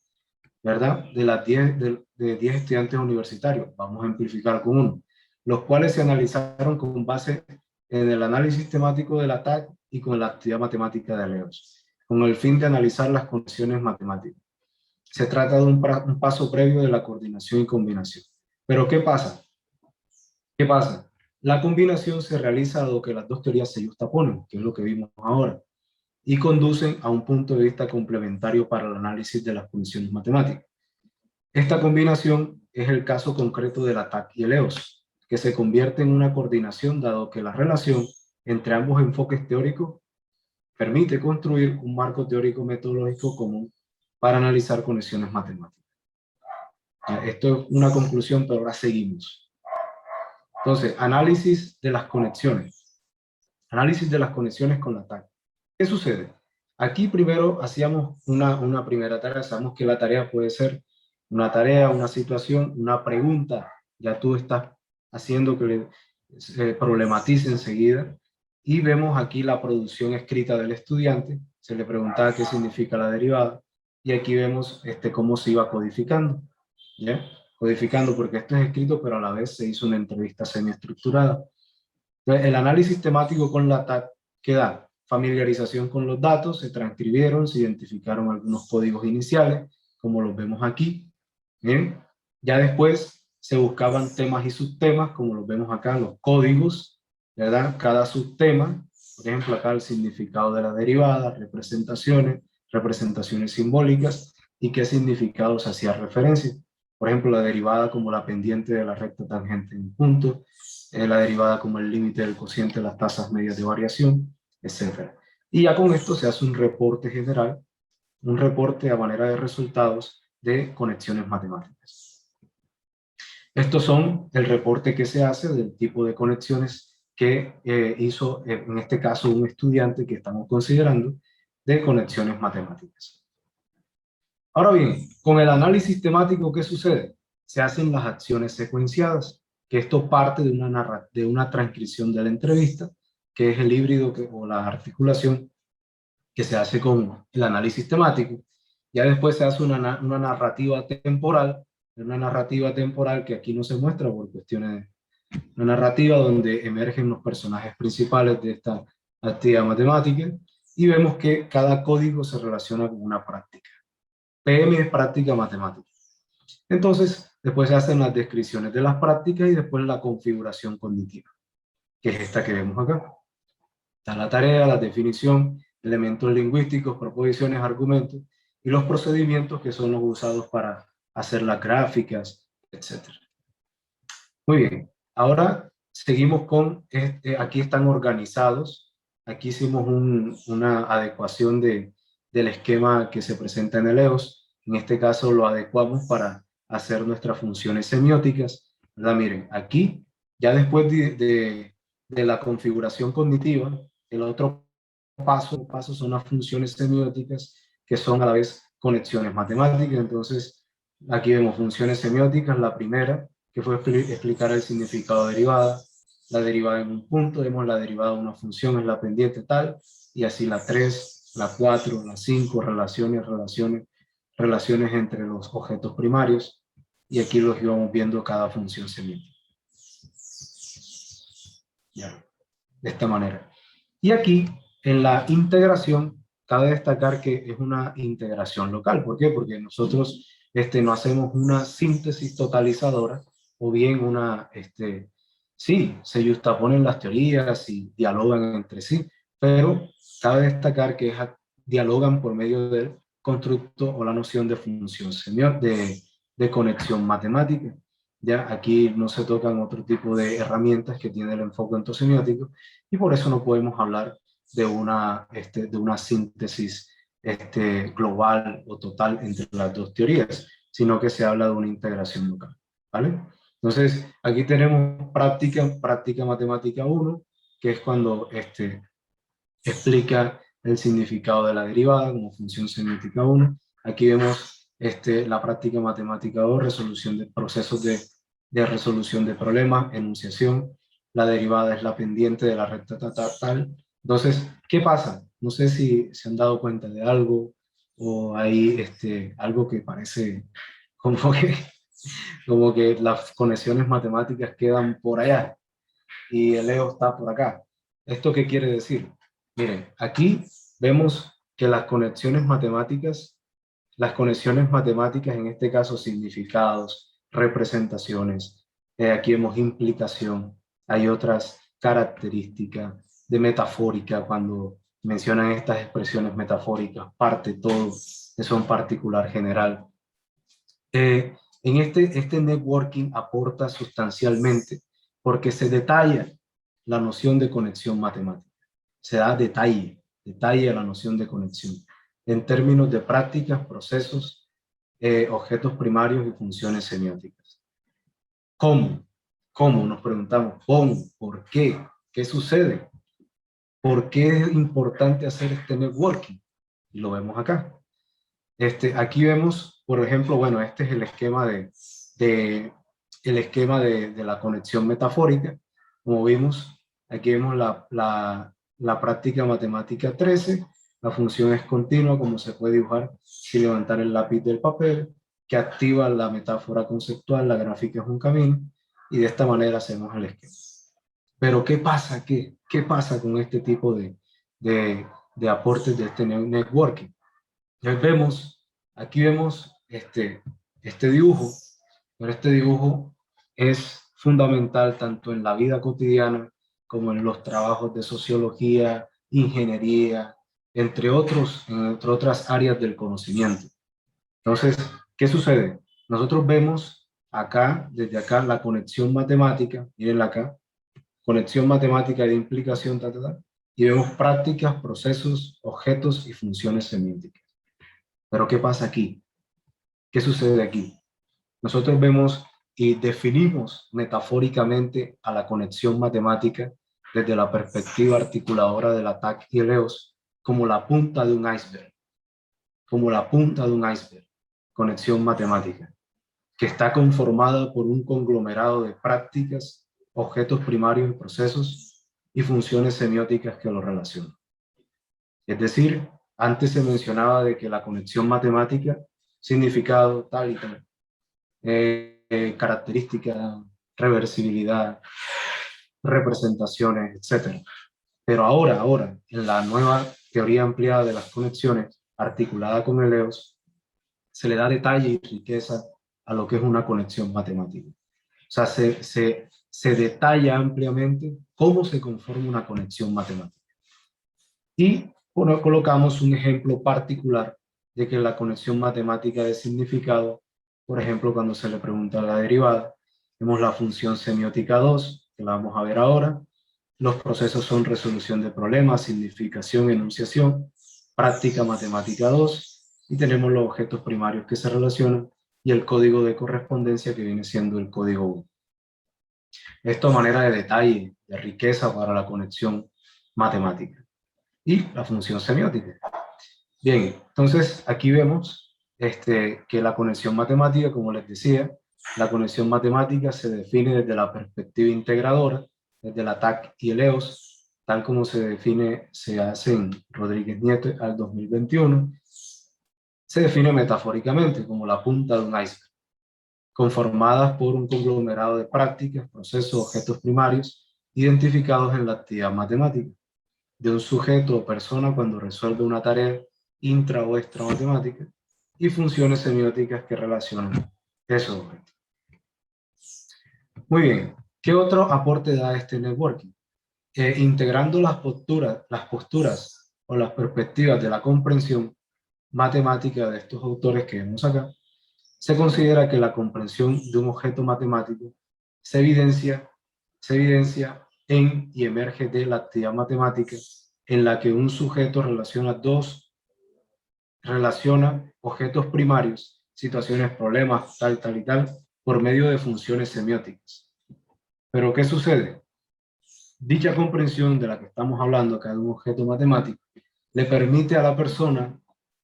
Speaker 2: ¿verdad? De 10 estudiantes universitarios, vamos a amplificar con uno, los cuales se analizaron con base en el análisis temático del ataque y con la actividad matemática de LEOS, con el fin de analizar las conexiones matemáticas. Se trata de un paso previo de la coordinación y combinación. Pero ¿qué pasa? ¿Qué pasa? La combinación se realiza dado que las dos teorías se justaponen, que es lo que vimos ahora, y conducen a un punto de vista complementario para el análisis de las condiciones matemáticas. Esta combinación es el caso concreto del ATAC y el EOS, que se convierte en una coordinación dado que la relación entre ambos enfoques teóricos permite construir un marco teórico metodológico común para analizar conexiones matemáticas. Esto es una conclusión, pero ahora seguimos. Entonces, análisis de las conexiones. Análisis de las conexiones con la TAC. ¿Qué sucede? Aquí primero hacíamos una primera tarea. Sabemos que la tarea puede ser una tarea, una situación, una pregunta. Ya tú estás haciendo que se problematice enseguida. Y vemos aquí la producción escrita del estudiante. Se le preguntaba qué significa la derivada. Y aquí vemos cómo se iba codificando. ¿Ya? Codificando porque esto es escrito, pero a la vez se hizo una entrevista semiestructurada. Entonces, el análisis temático con la TAC, ¿qué da? Familiarización con los datos, se transcribieron, se identificaron algunos códigos iniciales, como los vemos aquí. ¿Bien? Ya después se buscaban temas y subtemas, como los vemos acá, los códigos, ¿verdad? Cada subtema, por ejemplo, acá el significado de la derivada, representaciones simbólicas y qué significados hacía referencia. Por ejemplo, la derivada como la pendiente de la recta tangente en un punto, la derivada como el límite del cociente de las tasas medias de variación, etc. Y ya con esto se hace un reporte general, un reporte a manera de resultados de conexiones matemáticas. Estos son el reporte que se hace del tipo de conexiones que hizo, en este caso, un estudiante que estamos considerando de conexiones matemáticas. Ahora bien, con el análisis temático, ¿qué sucede? Se hacen las acciones secuenciadas, que esto parte de una transcripción de la entrevista, que es el híbrido o la articulación que se hace con el análisis temático. Ya después se hace una narrativa temporal que aquí no se muestra por cuestiones de una narrativa donde emergen los personajes principales de esta actividad matemática y vemos que cada código se relaciona con una práctica. PM es práctica matemática. Entonces, después se hacen las descripciones de las prácticas y después la configuración cognitiva, que es esta que vemos acá. Está la tarea, la definición, elementos lingüísticos, proposiciones, argumentos y los procedimientos que son los usados para hacer las gráficas, etc. Muy bien, ahora seguimos con, aquí están organizados, aquí hicimos una adecuación del esquema que se presenta en el EOS, en este caso lo adecuamos para hacer nuestras funciones semióticas, ¿verdad? Miren, aquí, ya después de la configuración cognitiva, el otro paso son las funciones semióticas, que son a la vez conexiones matemáticas. Entonces, aquí vemos funciones semióticas, la primera, que fue explicar el significado de derivada, la derivada en un punto, vemos la derivada de una función, es la pendiente tal, y así la 3, la 4, la 5, relaciones entre los objetos primarios, y aquí los íbamos viendo cada función semiótica. Ya, de esta manera. Y aquí, en la integración, cabe destacar que es una integración local. ¿Por qué? Porque nosotros no hacemos una síntesis totalizadora, o bien sí, se justaponen las teorías y dialogan entre sí, pero cabe destacar que dialogan por medio del constructo o la noción de función de conexión matemática. Ya aquí no se tocan otro tipo de herramientas que tiene el enfoque ontosemiótico y por eso no podemos hablar de una síntesis global o total entre las dos teorías, sino que se habla de una integración local, ¿vale? Entonces, aquí tenemos práctica matemática 1, que es cuando explica el significado de la derivada como función semiótica 1. Aquí vemos la práctica matemática 2, resolución de procesos de resolución de problemas, enunciación. La derivada es la pendiente de la recta tal. Entonces, ¿qué pasa? No sé si se han dado cuenta de algo o hay algo que parece como que, como que las conexiones matemáticas quedan por allá y el EO está por acá. ¿Esto qué quiere decir? Miren, aquí vemos que las conexiones matemáticas en este caso significados, representaciones, aquí vemos implicación, hay otras características de metafórica, cuando mencionan estas expresiones metafóricas, parte, todo, eso en particular, general. En este networking aporta sustancialmente porque se detalla la noción de conexión matemática. Se da detalle a la noción de conexión en términos de prácticas, procesos, objetos primarios y funciones semióticas. ¿Cómo? ¿Cómo? Nos preguntamos, ¿cómo? ¿Por qué? ¿Qué sucede? ¿Por qué es importante hacer este networking? Y lo vemos acá. Aquí vemos, por ejemplo, bueno, este es el esquema de la conexión metafórica. Como vimos, aquí vemos la práctica matemática 13. La función es continua, como se puede dibujar sin levantar el lápiz del papel, que activa la metáfora conceptual, la gráfica es un camino, y de esta manera hacemos el esquema. Pero ¿qué pasa? ¿Qué pasa con este tipo de aportes de este networking? Aquí vemos este dibujo, pero este dibujo es fundamental tanto en la vida cotidiana como en los trabajos de sociología, ingeniería, entre otras áreas del conocimiento. Entonces, ¿qué sucede? Nosotros vemos acá, desde acá, la conexión matemática, mirenla acá, conexión matemática de implicación, y vemos prácticas, procesos, objetos y funciones semióticas. Pero ¿qué pasa aquí? ¿Qué sucede aquí? Nosotros vemos y definimos metafóricamente a la conexión matemática desde la perspectiva articuladora del TAC y el EOS como la punta de un iceberg, como la punta de un iceberg, conexión matemática, que está conformada por un conglomerado de prácticas, objetos primarios y procesos y funciones semióticas que lo relacionan. Es decir, antes se mencionaba de que la conexión matemática, significado tal y tal, características, reversibilidad, representaciones, etc. Pero ahora, en la nueva teoría ampliada de las conexiones, articulada con el EOS, se le da detalle y riqueza a lo que es una conexión matemática. O sea, se detalla ampliamente cómo se conforma una conexión matemática. Y bueno, colocamos un ejemplo particular de que la conexión matemática de significado, por ejemplo, cuando se le pregunta la derivada, vemos la función semiótica 2, que la vamos a ver ahora. Los procesos son resolución de problemas, significación, enunciación, práctica matemática 2, y tenemos los objetos primarios que se relacionan y el código de correspondencia que viene siendo el código 1. Esto a manera de detalle, de riqueza para la conexión matemática y la función semiótica. Bien, entonces aquí vemos que la conexión matemática, como les decía, la conexión matemática se define desde la perspectiva integradora, desde la TAC y el EOS, tal como se define, se hace en Rodríguez Nieto al 2021, se define metafóricamente como la punta de un iceberg, conformadas por un conglomerado de prácticas, procesos, objetos primarios, identificados en la actividad matemática de un sujeto o persona cuando resuelve una tarea intra o extra matemática y funciones semióticas que relacionan esos objetos. Muy bien, ¿qué otro aporte da este networking? Integrando las posturas o las perspectivas de la comprensión matemática de estos autores que vemos acá, se considera que la comprensión de un objeto matemático se evidencia en y emerge de la actividad matemática en la que un sujeto relaciona objetos primarios, situaciones, problemas, tal, tal y tal, por medio de funciones semióticas. Pero ¿qué sucede? Dicha comprensión de la que estamos hablando acá de un objeto matemático le permite a la persona,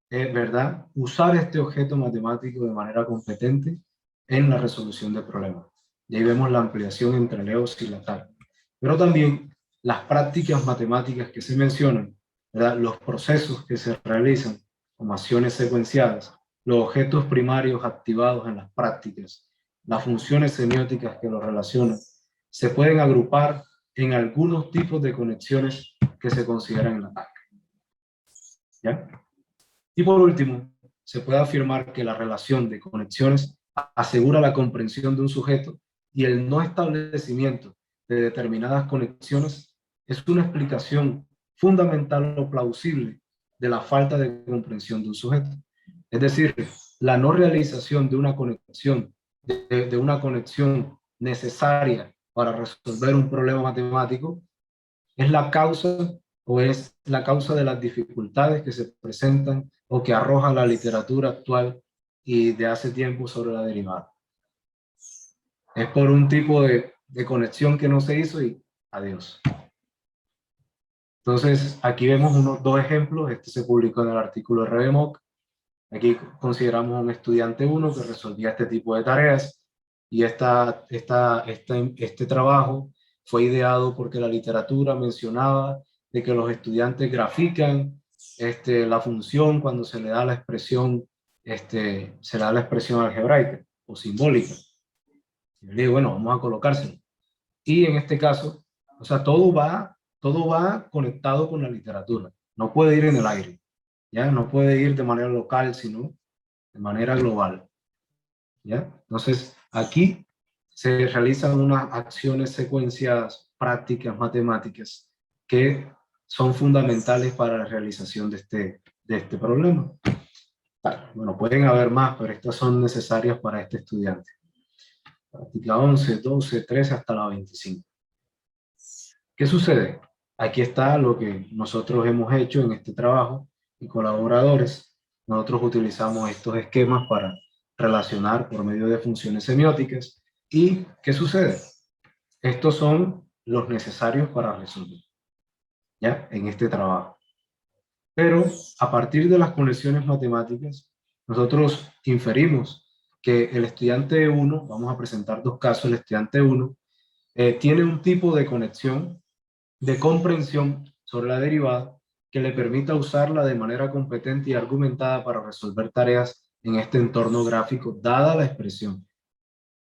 Speaker 2: ¿verdad?, usar este objeto matemático de manera competente en la resolución de problemas. Y ahí vemos la ampliación entre el EOS y la TAC. Pero también las prácticas matemáticas que se mencionan, ¿verdad?, los procesos que se realizan como acciones secuenciadas, los objetos primarios activados en las prácticas, las funciones semióticas que los relacionan, se pueden agrupar en algunos tipos de conexiones que se consideran en la TAC. ¿Ya? Y por último, se puede afirmar que la relación de conexiones asegura la comprensión de un sujeto y el no establecimiento de determinadas conexiones es una explicación fundamental o plausible de la falta de comprensión de un sujeto. Es decir, la no realización de una conexión, de una conexión necesaria para resolver un problema matemático, es la causa o es la causa de las dificultades que se presentan o que arroja la literatura actual y de hace tiempo sobre la derivada. Es por un tipo de conexión que no se hizo y adiós. Entonces, aquí vemos unos dos ejemplos. Este se publicó en el artículo de ReveMoC. Aquí consideramos un estudiante 1 que resolvía este tipo de tareas y este trabajo fue ideado porque la literatura mencionaba de que los estudiantes grafican la función cuando se le da la expresión, se le da la expresión algebraica o simbólica. Y yo le digo, bueno, vamos a colocárselo. Y en este caso, o sea, todo va conectado con la literatura. No puede ir en el aire, ¿ya? No puede ir de manera local, sino de manera global, ¿ya? Entonces, aquí se realizan unas acciones, secuencias prácticas matemáticas que son fundamentales para la realización de este problema. Bueno, pueden haber más, pero estas son necesarias para este estudiante. Práctica 11, 12, 13 hasta la 25. ¿Qué sucede? Aquí está lo que nosotros hemos hecho en este trabajo y colaboradores. Nosotros utilizamos estos esquemas para relacionar por medio de funciones semióticas. ¿Y qué sucede? Estos son los necesarios para resolver, ¿ya? En este trabajo. Pero a partir de las conexiones matemáticas, nosotros inferimos que el estudiante 1, vamos a presentar dos casos, el estudiante 1 tiene un tipo de conexión de comprensión sobre la derivada que le permita usarla de manera competente y argumentada para resolver tareas en este entorno gráfico, dada la expresión.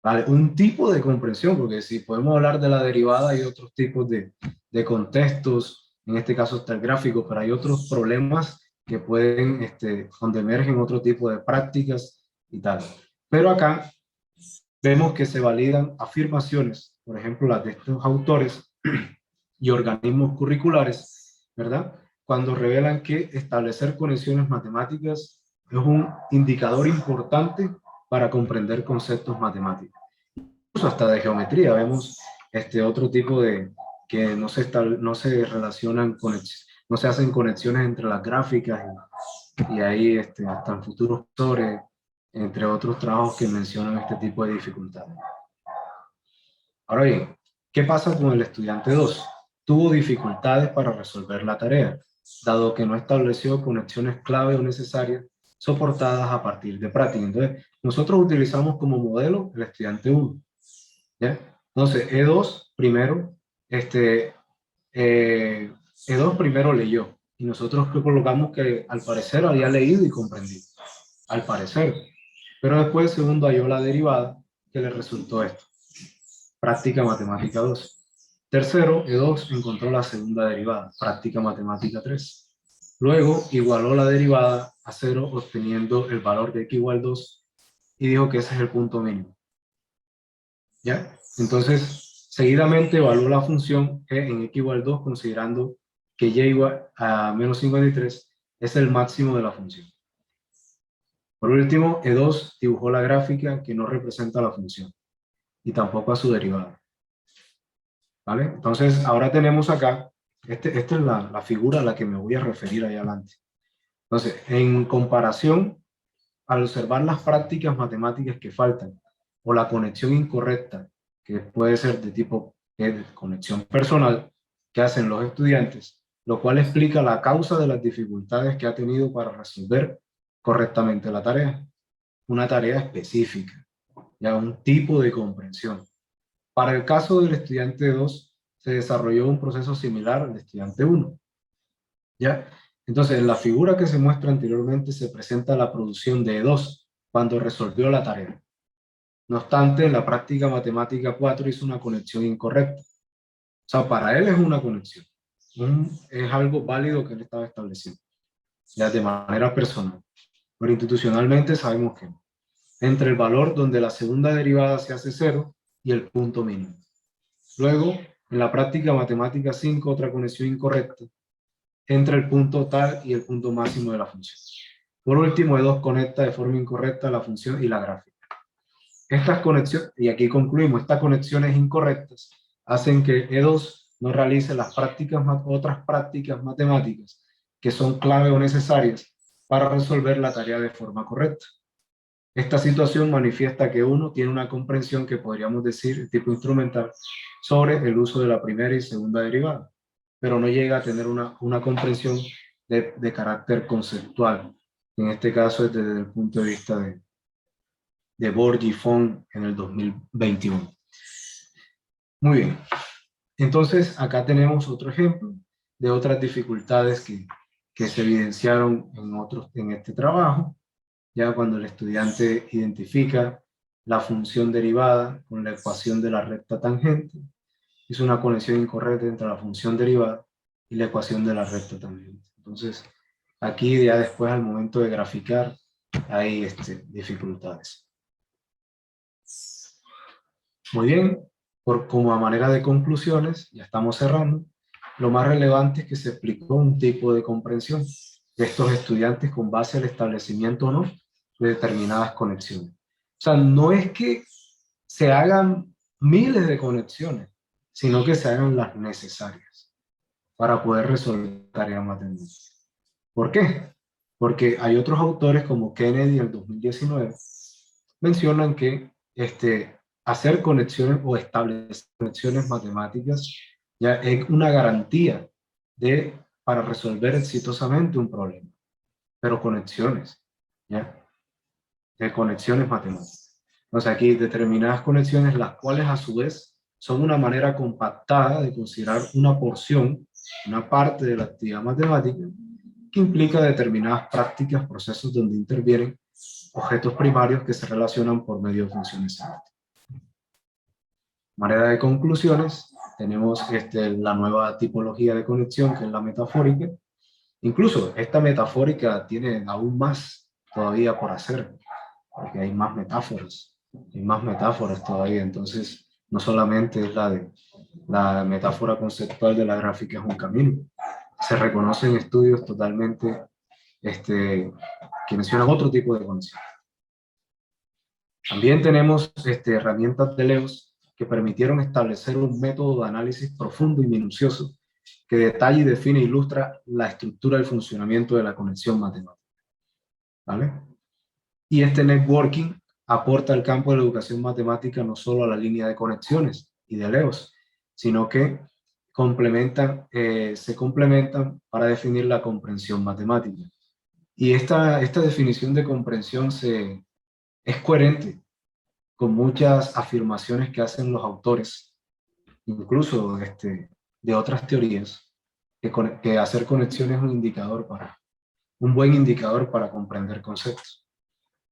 Speaker 2: ¿Vale? Un tipo de comprensión, porque si podemos hablar de la derivada, hay otros tipos de contextos, en este caso está el gráfico, pero hay otros problemas que pueden, donde emergen otro tipo de prácticas y tal. Pero acá vemos que se validan afirmaciones, por ejemplo, las de estos autores y organismos curriculares, ¿verdad? Cuando revelan que establecer conexiones matemáticas es un indicador importante para comprender conceptos matemáticos. Incluso hasta de geometría vemos otro tipo de que no se relacionan no se hacen conexiones entre las gráficas y ahí hasta en futuros autores, entre otros trabajos que mencionan este tipo de dificultades. Ahora bien, ¿qué pasa con el estudiante 2? Tuvo dificultades para resolver la tarea, dado que no estableció conexiones clave o necesarias soportadas a partir de práctica. Entonces, nosotros utilizamos como modelo el estudiante 1. ¿Ya? Entonces, E2 primero, E2 primero leyó, y nosotros colocamos que al parecer había leído y comprendido, al parecer. Pero después, segundo, halló la derivada que le resultó esto. Práctica matemática 2. Tercero, E2 encontró la segunda derivada, práctica matemática 3. Luego igualó la derivada a 0 obteniendo el valor de x igual 2 y dijo que ese es el punto mínimo. ¿Ya? Entonces, seguidamente evaluó la función g en x igual 2 considerando que y igual a menos 53 es el máximo de la función. Por último, E2 dibujó la gráfica que no representa la función y tampoco a su derivada. ¿Vale? Entonces, ahora tenemos acá, esta es la figura a la que me voy a referir ahí adelante. Entonces, en comparación, al observar las prácticas matemáticas que faltan, o la conexión incorrecta, que puede ser de tipo de conexión personal, que hacen los estudiantes, lo cual explica la causa de las dificultades que ha tenido para resolver correctamente la tarea. Una tarea específica, ya un tipo de comprensión. Para el caso del estudiante 2, se desarrolló un proceso similar al estudiante 1. ¿Ya? Entonces, en la figura que se muestra anteriormente se presenta la producción de E2 cuando resolvió la tarea. No obstante, en la práctica matemática 4 hizo una conexión incorrecta. O sea, para él es una conexión. Es algo válido que él estaba estableciendo, ya de manera personal. Pero institucionalmente sabemos que no. Entre el valor donde la segunda derivada se hace 0 y el punto mínimo. Luego, en la práctica matemática 5, otra conexión incorrecta entre el punto tal y el punto máximo de la función. Por último, E2 conecta de forma incorrecta la función y la gráfica. Estas conexiones, y aquí concluimos, estas conexiones incorrectas hacen que E2 no realice las otras prácticas matemáticas que son clave o necesarias para resolver la tarea de forma correcta. Esta situación manifiesta que uno tiene una comprensión que podríamos decir de tipo instrumental sobre el uso de la primera y segunda derivada, pero no llega a tener una comprensión de carácter conceptual. En este caso es desde el punto de vista de Borg y Font en el 2021. Muy bien. Entonces, acá tenemos otro ejemplo de otras dificultades que se evidenciaron en este trabajo, ya cuando el estudiante identifica la función derivada con la ecuación de la recta tangente, hizo una conexión incorrecta entre la función derivada y la ecuación de la recta tangente. Entonces, aquí ya después al momento de graficar hay dificultades. Muy bien, como a manera de conclusiones, ya estamos cerrando, lo más relevante es que se explicó un tipo de comprensión de estos estudiantes con base al establecimiento o no de determinadas conexiones. O sea, no es que se hagan miles de conexiones, sino que se hagan las necesarias para poder resolver tareas matemáticas. ¿Por qué? Porque hay otros autores como Kennedy en el 2019 mencionan que hacer conexiones o establecer conexiones matemáticas ya es una garantía para resolver exitosamente un problema, pero conexiones, ¿ya? De conexiones matemáticas. O sea, aquí determinadas conexiones, las cuales a su vez son una manera compactada de considerar una porción, una parte de la actividad matemática, que implica determinadas prácticas, procesos donde intervienen objetos primarios que se relacionan por medio de funciones semánticas. Manera de conclusiones, tenemos la nueva tipología de conexión, que es la metafórica. Incluso esta metafórica tiene aún más todavía por hacer, porque hay más metáforas todavía. Entonces, no solamente es la metáfora conceptual de la gráfica es un camino. Se reconocen estudios totalmente que mencionan otro tipo de conexión. También tenemos herramientas de Leos que permitieron establecer un método de análisis profundo y minucioso que detalla y define e ilustra la estructura y funcionamiento de la conexión matemática. ¿Vale? Y este networking aporta al campo de la educación matemática no solo a la línea de conexiones y de Leos, sino que se complementan para definir la comprensión matemática. Y esta definición de comprensión es coherente con muchas afirmaciones que hacen los autores, incluso de otras teorías, que hacer conexiones es un buen indicador para comprender conceptos.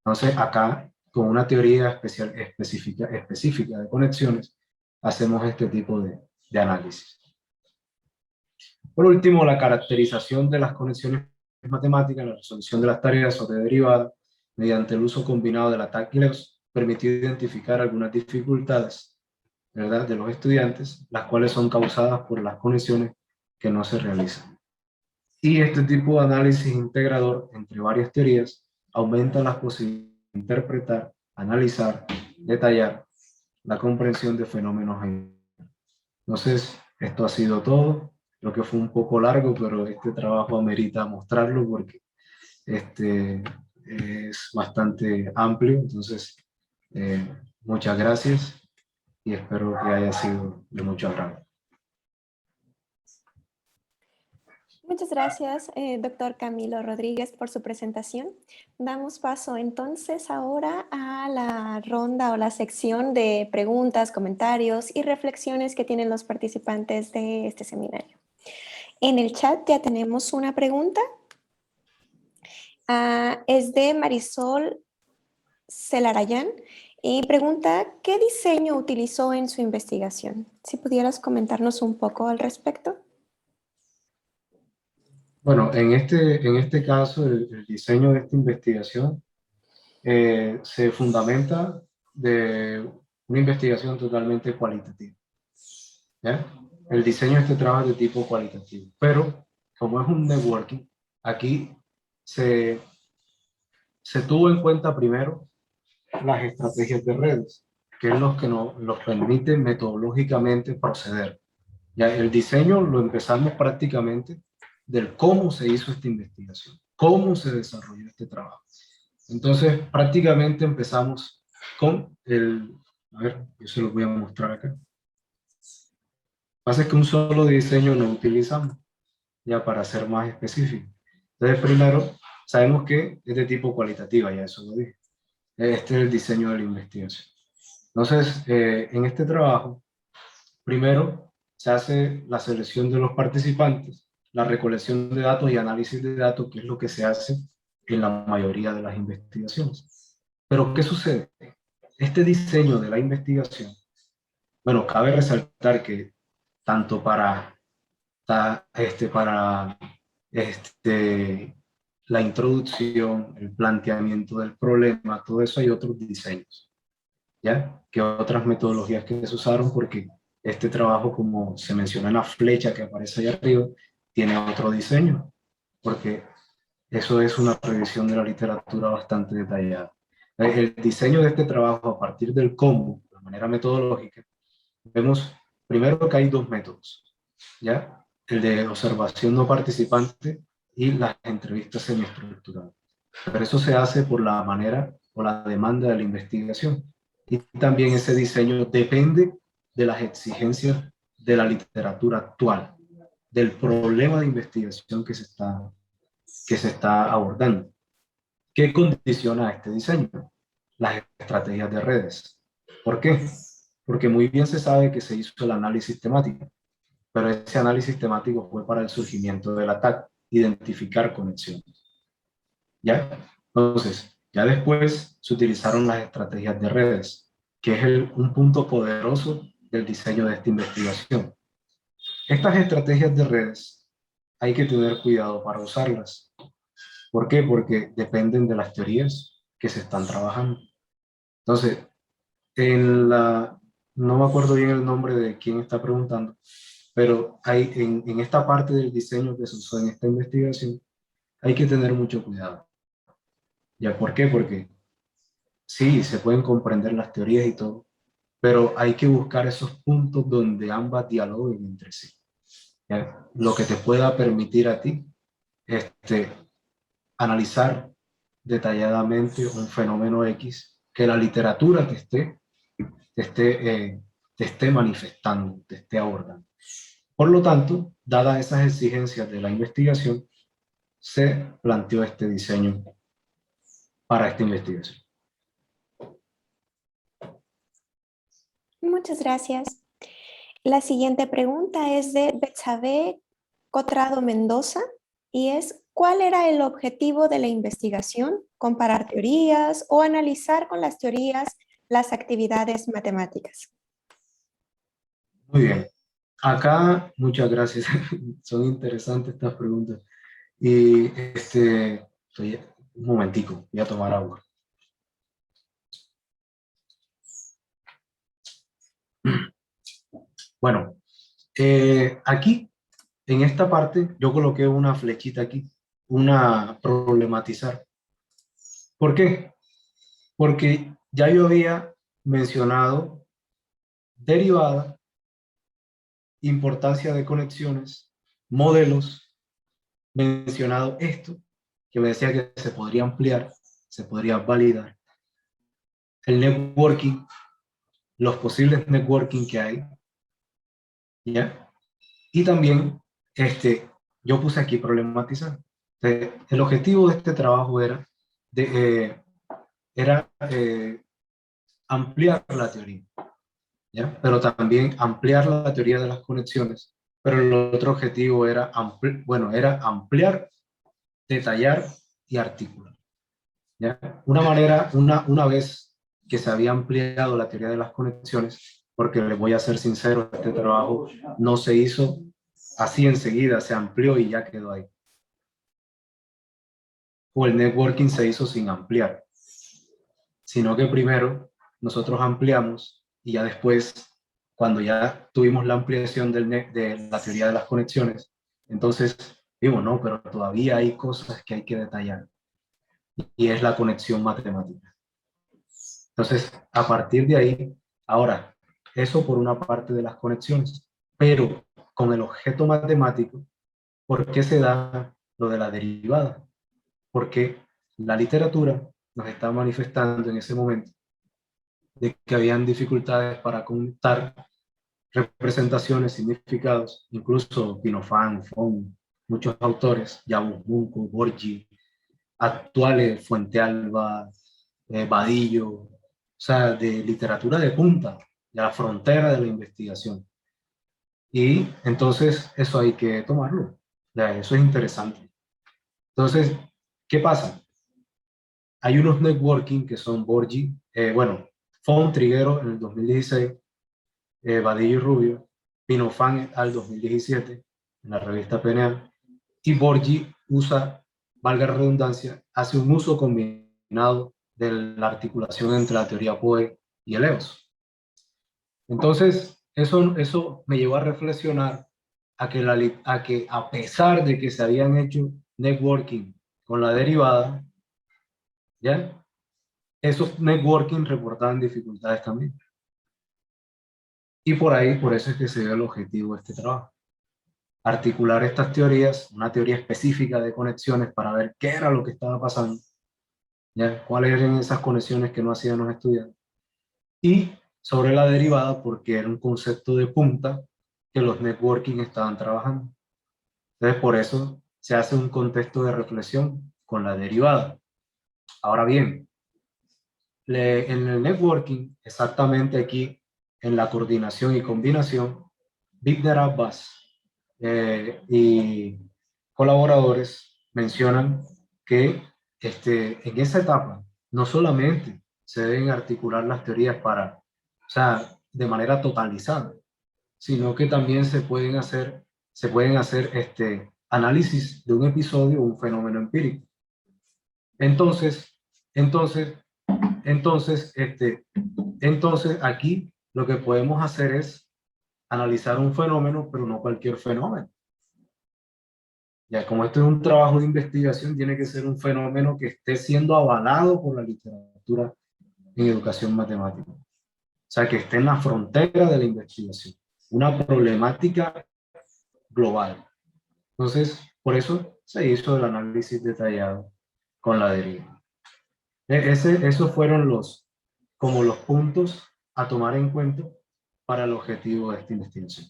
Speaker 2: Entonces, acá, con una teoría específica de conexiones, hacemos este tipo de análisis. Por último, la caracterización de las conexiones matemáticas, la resolución de las tareas sobre derivada, mediante el uso combinado de la TAC y Leos, permitió identificar algunas dificultades, ¿verdad?, de los estudiantes, las cuales son causadas por las conexiones que no se realizan. Y este tipo de análisis integrador entre varias teorías aumenta las posibilidades de interpretar, analizar, detallar la comprensión de fenómenos. Entonces, esto ha sido todo. Creo que fue un poco largo, pero este trabajo amerita mostrarlo porque es bastante amplio. Entonces, muchas gracias y espero que haya sido de mucho agrado.
Speaker 1: Muchas gracias, doctor Camilo Rodríguez, por su presentación. Damos paso entonces ahora a la ronda o la sección de preguntas, comentarios y reflexiones que tienen los participantes de este seminario. En el chat ya tenemos una pregunta. Es de Marisol Celarayán y pregunta, ¿qué diseño utilizó en su investigación? Si pudieras comentarnos un poco al respecto.
Speaker 2: Bueno, en este caso, el diseño de esta investigación se fundamenta de una investigación totalmente cualitativa. ¿Ya? El diseño de este trabajo es de tipo cualitativo, pero como es un networking, aquí se tuvo en cuenta primero las estrategias de redes, que es lo que nos permite metodológicamente proceder. Ya el diseño lo empezamos prácticamente del cómo se hizo esta investigación, cómo se desarrolló este trabajo. Entonces, prácticamente empezamos con a ver, yo se lo voy a mostrar acá. Lo que pasa es que un solo diseño no utilizamos, ya para ser más específico. Entonces, primero, sabemos que es de tipo cualitativa, ya eso lo dije. Este es el diseño de la investigación. Entonces, en este trabajo, primero se hace la selección de los participantes, la recolección de datos y análisis de datos, que es lo que se hace en la mayoría de las investigaciones. Pero, ¿qué sucede? Este diseño de la investigación, bueno, cabe resaltar que tanto para la introducción, el planteamiento del problema, todo eso hay otros diseños, ¿ya? Que otras metodologías que se usaron, porque este trabajo, como se menciona en la flecha que aparece allá arriba, tiene otro diseño, porque eso es una revisión de la literatura bastante detallada. El diseño de este trabajo a partir del cómo, de manera metodológica, vemos primero que hay dos métodos, ¿ya? El de observación no participante y las entrevistas semiestructuradas. Pero eso se hace por la manera o la demanda de la investigación. Y también ese diseño depende de las exigencias de la literatura actual, del problema de investigación que se está abordando. ¿Qué condiciona este diseño? Las estrategias de redes. ¿Por qué? Porque muy bien se sabe que se hizo el análisis temático, pero ese análisis temático fue para el surgimiento del ataque, identificar conexiones. ¿Ya? Entonces, ya después se utilizaron las estrategias de redes, que es un punto poderoso del diseño de esta investigación. Estas estrategias de redes hay que tener cuidado para usarlas. ¿Por qué? Porque dependen de las teorías que se están trabajando. Entonces, no me acuerdo bien el nombre de quién está preguntando, pero hay, en esta parte del diseño que se usó en esta investigación, hay que tener mucho cuidado. ¿Ya por qué? Porque sí, se pueden comprender las teorías y todo, pero hay que buscar esos puntos donde ambas dialoguen entre sí. ¿Ya? Lo que te pueda permitir a ti analizar detalladamente un fenómeno X que la literatura te esté, te esté manifestando, te esté abordando. Por lo tanto, dadas esas exigencias de la investigación, se planteó este diseño para esta investigación.
Speaker 1: Muchas gracias. La siguiente pregunta es de Betsabe Cotrado Mendoza y es, ¿cuál era el objetivo de la investigación? ¿Comparar teorías o analizar con las teorías las actividades matemáticas?
Speaker 2: Muy bien. Acá, muchas gracias. Son interesantes estas preguntas. Y un momentico, voy a tomar agua. Bueno, aquí, en esta parte, yo coloqué una flechita aquí, una problematizar. ¿Por qué? Porque ya yo había mencionado derivada, importancia de conexiones, modelos, mencionado esto, que me decía que se podría ampliar, se podría validar, el networking, los posibles networking que hay, ¿ya? Y también, yo puse aquí problematizar. El objetivo de este trabajo era ampliar la teoría, ¿ya? Pero también ampliar la teoría de las conexiones. Pero el otro objetivo era, era ampliar, detallar y articular, ¿ya? Una vez que se había ampliado la teoría de las conexiones, porque les voy a ser sincero, este trabajo no se hizo así enseguida, se amplió y ya quedó ahí. O el networking se hizo sin ampliar, sino que primero nosotros ampliamos y ya después, cuando ya tuvimos la ampliación de la teoría de las conexiones, entonces vimos, no, pero todavía hay cosas que hay que detallar, y es la conexión matemática. Entonces, a partir de ahí, ahora, eso por una parte de las conexiones, pero con el objeto matemático, ¿por qué se da lo de la derivada? Porque la literatura nos está manifestando en ese momento de que habían dificultades para conectar representaciones, significados, incluso Pinofán, Fon, muchos autores, Yabus Munco, Borgi, actuales, Fuentealba, Vadillo, o sea, de literatura de punta, de la frontera de la investigación. Y entonces eso hay que tomarlo, eso es interesante. Entonces, ¿qué pasa? Hay unos networking que son Borgi, bueno, Fon Triguero en el 2016, Vadillo y Rubio, Pinofán al 2017 en la revista PNA, y Borgi usa, valga la redundancia, hace un uso combinado de la articulación entre la teoría POE y el EOS. Entonces, eso me llevó a reflexionar a que a pesar de que se habían hecho networking con la derivada, ¿ya? Esos networking reportaban dificultades también. Y por ahí, por eso es que se dio el objetivo de este trabajo. Articular estas teorías, una teoría específica de conexiones para ver qué era lo que estaba pasando, ¿ya? Cuáles eran esas conexiones que no hacían los estudiantes. Y sobre la derivada, porque era un concepto de punta que los networking estaban trabajando. Entonces, por eso se hace un contexto de reflexión con la derivada. Ahora bien, en el networking, exactamente aquí, en la coordinación y combinación, Bigder Abbas y colaboradores mencionan que en esa etapa no solamente se deben articular las teorías o sea, de manera totalizada, sino que también se pueden hacer análisis de un episodio o un fenómeno empírico. Entonces, entonces, entonces, entonces aquí lo que podemos hacer es analizar un fenómeno, pero no cualquier fenómeno. Ya como esto es un trabajo de investigación, tiene que ser un fenómeno que esté siendo avalado por la literatura en educación matemática. O sea, que esté en la frontera de la investigación. Una problemática global. Entonces, por eso se hizo el análisis detallado con la deriva. Esos fueron como los puntos a tomar en cuenta para el objetivo de esta investigación.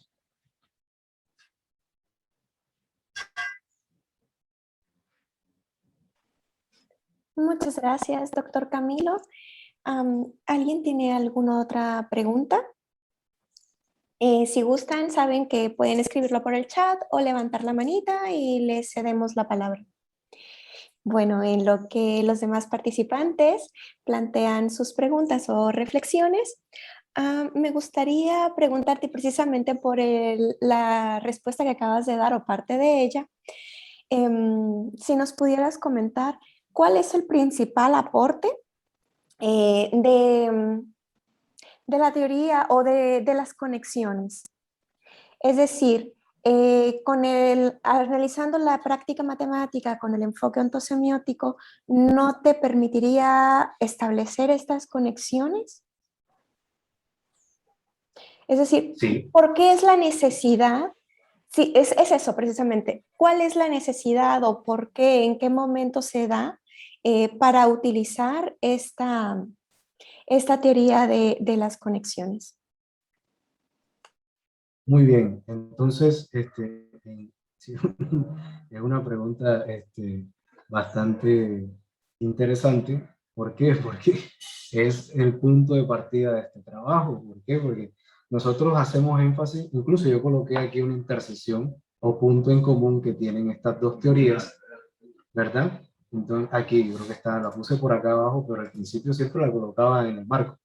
Speaker 1: Muchas gracias, doctor Camilo. ¿Alguien tiene alguna otra pregunta? Si gustan, saben que pueden escribirlo por el chat o levantar la manita y les cedemos la palabra. Bueno, en lo que los demás participantes plantean sus preguntas o reflexiones, me gustaría preguntarte precisamente por la respuesta que acabas de dar o parte de ella, si nos pudieras comentar cuál es el principal aporte de la teoría o de las conexiones. Es decir, analizando la práctica matemática con el enfoque ontosemiótico, ¿no te permitiría establecer estas conexiones? Es decir,
Speaker 2: Sí,
Speaker 1: ¿por qué es la necesidad? Sí, es eso precisamente. ¿Cuál es la necesidad o por qué, en qué momento se da para utilizar esta teoría de las conexiones?
Speaker 2: muy bien. Entonces, sí, es una pregunta bastante interesante. ¿Por qué? Porque es el punto de partida de este trabajo. ¿Por qué? Porque nosotros hacemos énfasis, incluso yo coloqué aquí una intersección o punto en común que tienen estas dos teorías, ¿verdad? Entonces, aquí yo creo que la puse por acá abajo, pero al principio siempre la colocaba en el marco.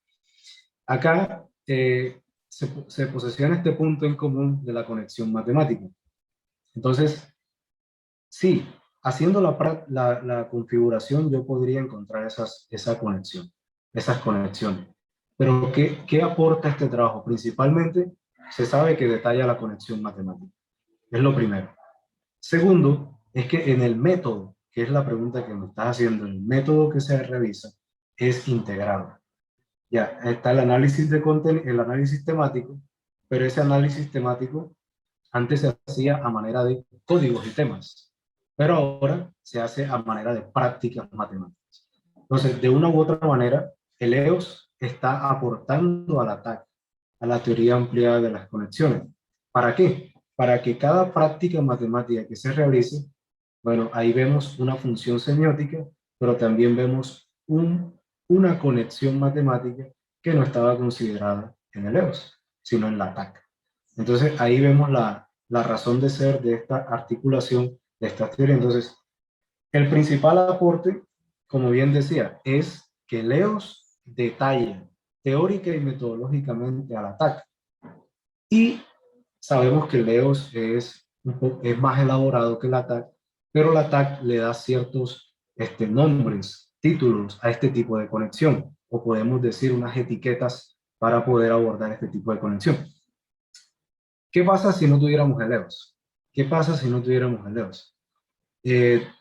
Speaker 2: Acá se posesiona este punto en común de la conexión matemática. Entonces, sí, haciendo la configuración yo podría encontrar esa conexión, esas conexiones. Pero ¿qué aporta este trabajo? Principalmente, se sabe que detalla la conexión matemática. Es lo primero. Segundo, es que en el método, que es la pregunta que me estás haciendo, el método que se revisa es integrado. Ya, está el análisis de contenido, el análisis temático, pero ese análisis temático antes se hacía a manera de códigos y temas, pero ahora se hace a manera de prácticas matemáticas. Entonces, de una u otra manera, el EOS está aportando al ataque, a la teoría ampliada de las conexiones. ¿Para qué? Para que cada práctica matemática que se realice, bueno, ahí vemos una función semiótica, pero también vemos una conexión matemática que no estaba considerada en el EOS, sino en la TAC. Entonces ahí vemos la razón de ser de esta articulación de esta teoría. Entonces, el principal aporte, como bien decía, es que Leos detalla teórica y metodológicamente al ataque. Y sabemos que Leos es más elaborado que el ataque, pero el ataque le da ciertos nombres, títulos a este tipo de conexión, o podemos decir unas etiquetas para poder abordar este tipo de conexión. ¿Qué pasa si no tuviéramos el EOS? ¿Qué pasa si no tuviéramos el EOS?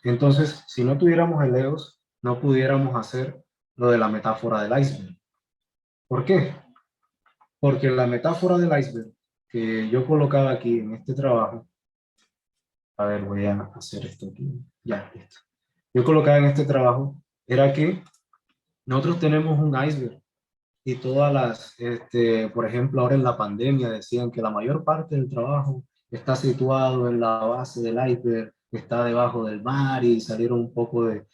Speaker 2: Entonces, si no tuviéramos el EOS, no pudiéramos hacer lo de la metáfora del iceberg. ¿Por qué? Porque la metáfora del iceberg que yo colocaba aquí en este trabajo, a ver, voy a hacer esto aquí, ya, listo. Yo colocaba en este trabajo, era que nosotros tenemos un iceberg y todas por ejemplo, ahora en la pandemia decían que la mayor parte del trabajo está situado en la base del iceberg, está debajo del mar y salieron un poco de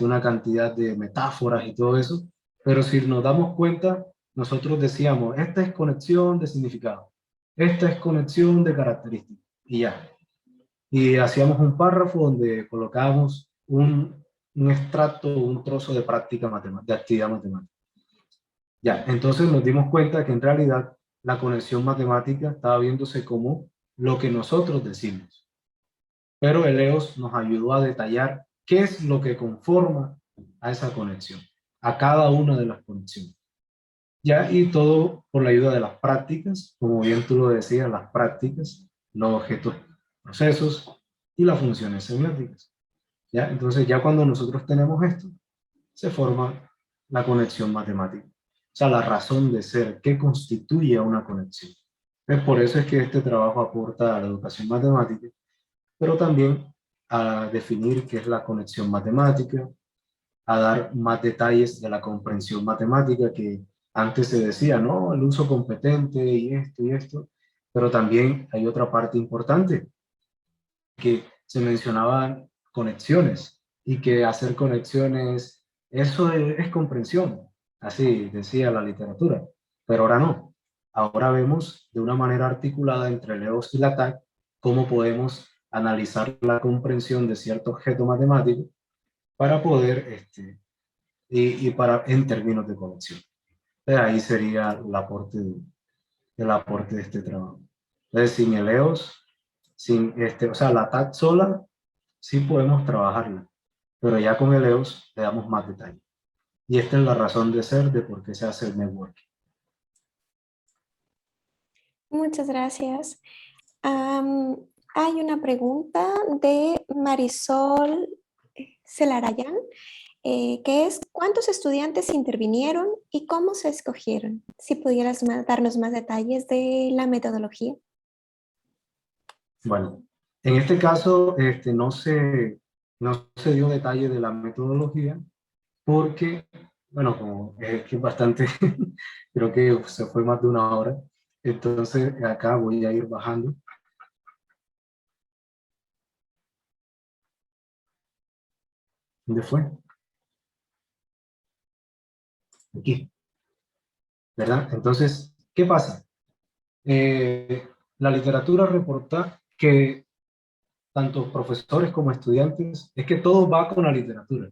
Speaker 2: una cantidad de metáforas y todo eso. Pero si nos damos cuenta, nosotros decíamos, esta es conexión de significado, esta es conexión de características y ya. Y hacíamos un párrafo donde colocábamos un extracto, un trozo de práctica matemática, de actividad matemática. Ya, entonces nos dimos cuenta que en realidad la conexión matemática estaba viéndose como lo que nosotros decimos. Pero el EOS nos ayudó a detallar qué es lo que conforma a esa conexión, a cada una de las conexiones. Ya, y todo por la ayuda de las prácticas, como bien tú lo decías, las prácticas, los objetos, procesos y las funciones semióticas. Ya, entonces ya cuando nosotros tenemos esto, se forma la conexión matemática. O sea, la razón de ser, qué constituye una conexión. Por eso es que este trabajo aporta a la educación matemática, pero también a definir qué es la conexión matemática, a dar más detalles de la comprensión matemática que antes se decía, ¿no? El uso competente y esto, pero también hay otra parte importante, que se mencionaban conexiones y que hacer conexiones, eso es comprensión, así decía la literatura, pero ahora no. Ahora vemos de una manera articulada entre Leos y la TAC cómo podemos analizar la comprensión de cierto objeto matemático para poder, para, en términos de conexión. Entonces, ahí sería el aporte de este trabajo. Entonces, sin el EOS, o sea, la TAC sola, sí podemos trabajarla, pero ya con el EOS le damos más detalle. Y esta es la razón de ser de por qué se hace el networking.
Speaker 1: Muchas gracias. Hay una pregunta de Marisol Celarayán, que es, ¿cuántos estudiantes intervinieron y cómo se escogieron? Si pudieras darnos más detalles de la metodología.
Speaker 2: Bueno, en este caso no se dio detalle de la metodología porque, bueno, como es que bastante, creo que se fue más de una hora, entonces acá voy a ir bajando. ¿Dónde fue? Aquí, ¿verdad? Entonces, ¿qué pasa? La literatura reporta que tanto profesores como estudiantes, es que todo va con la literatura.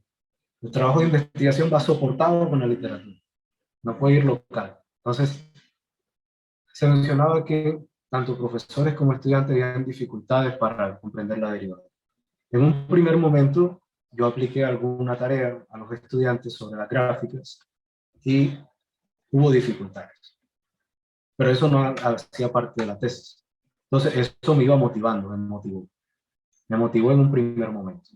Speaker 2: El trabajo de investigación va soportado con la literatura, no puede ir local. Entonces, se mencionaba que tanto profesores como estudiantes tenían dificultades para comprender la derivada. En un primer momento, yo apliqué alguna tarea a los estudiantes sobre las gráficas y hubo dificultades. Pero eso no hacía parte de la tesis. Entonces, eso me iba motivando, me motivó. Me motivó en un primer momento.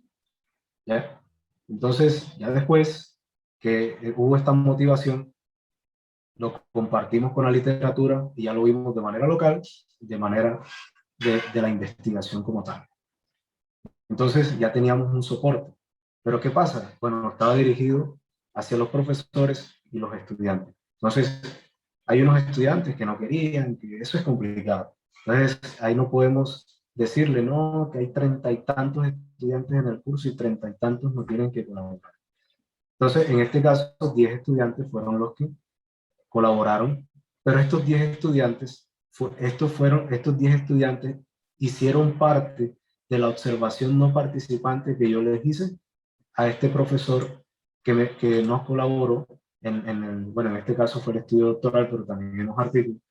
Speaker 2: ¿Ya? Entonces, ya después que hubo esta motivación, lo compartimos con la literatura y ya lo vimos de manera local, de manera de la investigación como tal. Entonces ya teníamos un soporte. Pero ¿qué pasa? Bueno, estaba dirigido hacia los profesores y los estudiantes. Entonces, hay unos estudiantes que no querían, que eso es complicado. Entonces, ahí no podemos decirle, no, que hay 30 y tantos estudiantes en el curso y 30 y tantos no tienen que colaborar. Entonces, en este caso, 10 estudiantes fueron los que colaboraron, pero estos 10 estudiantes, estos 10 estudiantes hicieron parte de la observación no participante que yo les hice a este profesor que nos colaboró bueno, en este caso fue el estudio doctoral, pero también en los artículos,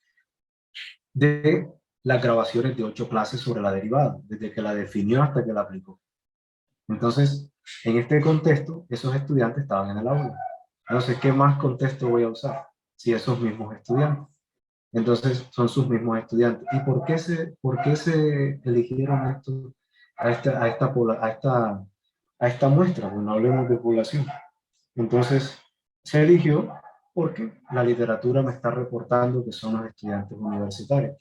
Speaker 2: de las grabaciones de 8 clases sobre la derivada, desde que la definió hasta que la aplicó. Entonces, en este contexto, esos estudiantes estaban en el aula. Entonces, ¿qué más contexto voy a usar? Si esos mismos estudiantes. Entonces, son sus mismos estudiantes. ¿Y por qué se eligieron esto, a esta muestra? Pues no hablemos de población. Entonces, se eligió porque la literatura me está reportando que son los estudiantes universitarios.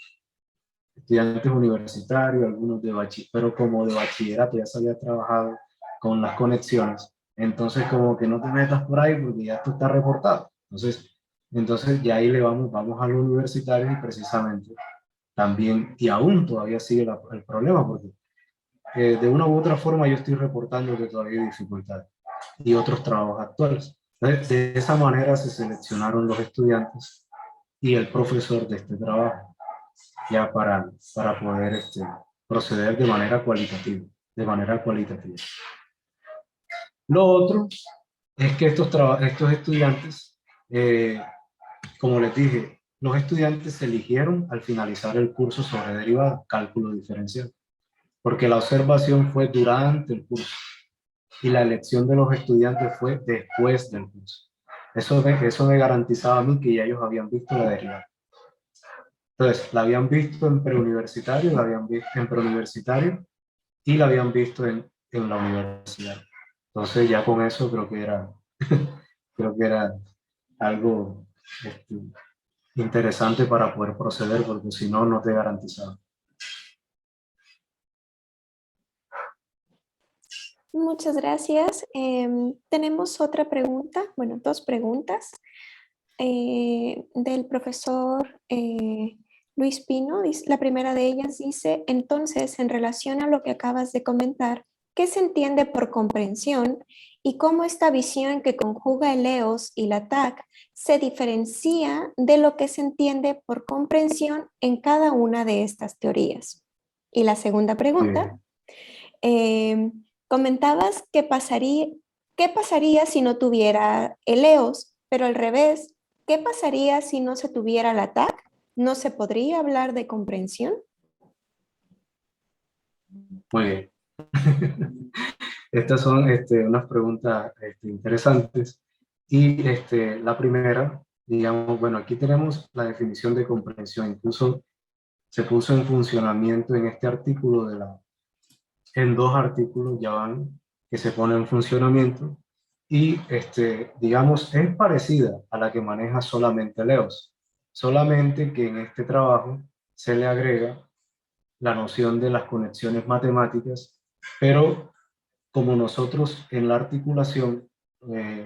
Speaker 2: Estudiantes universitarios, algunos de bachillerato, pero como de bachillerato ya se había trabajado con las conexiones, entonces como que no te metas por ahí porque ya esto está reportado. Entonces ya ahí vamos a los universitarios y precisamente también, y aún todavía sigue el problema porque de una u otra forma yo estoy reportando que todavía hay dificultades y otros trabajos actuales. Entonces, de esa manera se seleccionaron los estudiantes y el profesor de este trabajo, ya para poder proceder de manera cualitativa, de manera cualitativa. Lo otro es que estos estudiantes, como les dije, los estudiantes se eligieron al finalizar el curso sobre derivada, cálculo diferencial, porque la observación fue durante el curso y la elección de los estudiantes fue después del curso. Eso me garantizaba a mí que ya ellos habían visto la derivada. Entonces, la habían visto en preuniversitario, la habían visto en preuniversitario y la habían visto en la universidad. Entonces, ya con eso creo que era algo interesante para poder proceder, porque si no, no te garantizaba.
Speaker 1: Muchas gracias. Tenemos otra pregunta, bueno, dos preguntas del profesor Luis Pino. La primera de ellas dice, entonces, en relación a lo que acabas de comentar, ¿qué se entiende por comprensión y cómo esta visión que conjuga el EOS y la TAC se diferencia de lo que se entiende por comprensión en cada una de estas teorías? Y la segunda pregunta, comentabas qué pasaría si no tuviera el EOS, pero al revés, ¿qué pasaría si no se tuviera la TAC? ¿No se podría hablar de comprensión?
Speaker 2: Muy bien. Estas son unas preguntas interesantes. Y la primera, digamos, bueno, aquí tenemos la definición de comprensión. Incluso se puso en funcionamiento en este artículo en 2 artículos ya van que se ponen en funcionamiento. Y, digamos, es parecida a la que maneja solamente Leos. Solamente que en este trabajo se le agrega la noción de las conexiones matemáticas, pero como nosotros en la articulación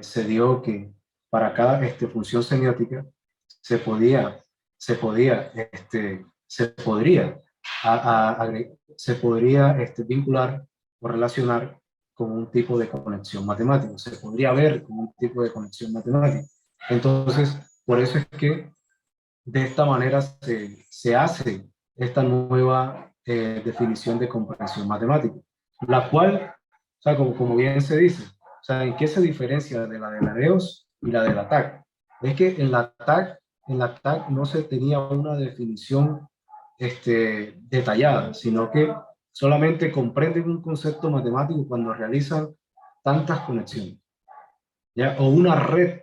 Speaker 2: se dio que para cada función semiótica se podía, se podía, se podría, se podría vincular o relacionar con un tipo de conexión matemática, se podría ver como un tipo de conexión matemática. Entonces, por eso es que de esta manera se hace esta nueva definición de comprensión matemática, la cual, o sea, como bien se dice, o sea, ¿en qué se diferencia de la EOS y la de la TAC? Es que en la TAC no se tenía una definición detallada, sino que solamente comprenden un concepto matemático cuando realizan tantas conexiones, ¿ya? O una red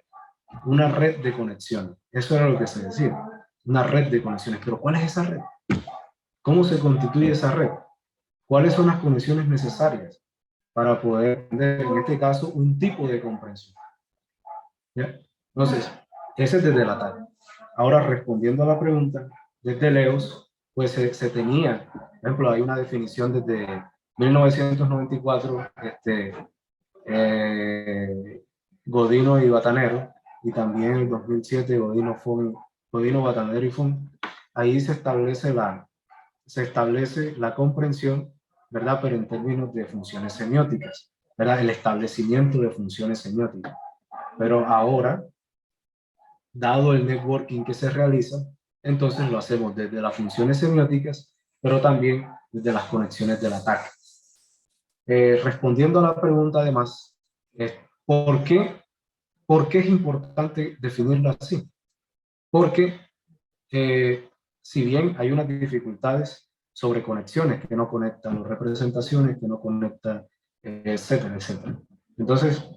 Speaker 2: de conexiones. Eso era lo que se decía, una red de conexiones. Pero ¿cuál es esa red? ¿Cómo se constituye esa red? ¿Cuáles son las conexiones necesarias para poder tener, en este caso, un tipo de comprensión? ¿Ya? Entonces, ese es desde el ataque. Ahora, respondiendo a la pregunta, desde Leos, pues se tenía, por ejemplo, hay una definición desde 1994, Godino y Batanero, y también en el 2007 Godino, Batanero y Funk. Ahí se establece la comprensión, ¿verdad? Pero en términos de funciones semióticas, ¿verdad? El establecimiento de funciones semióticas. Pero ahora, dado el networking que se realiza, entonces lo hacemos desde las funciones semióticas, pero también desde las conexiones del ataque. Respondiendo a la pregunta, además, ¿por qué? ¿Por qué es importante definirlo así? Porque si bien hay unas dificultades sobre conexiones que no conectan representaciones, que no conectan, etcétera, etcétera. Entonces,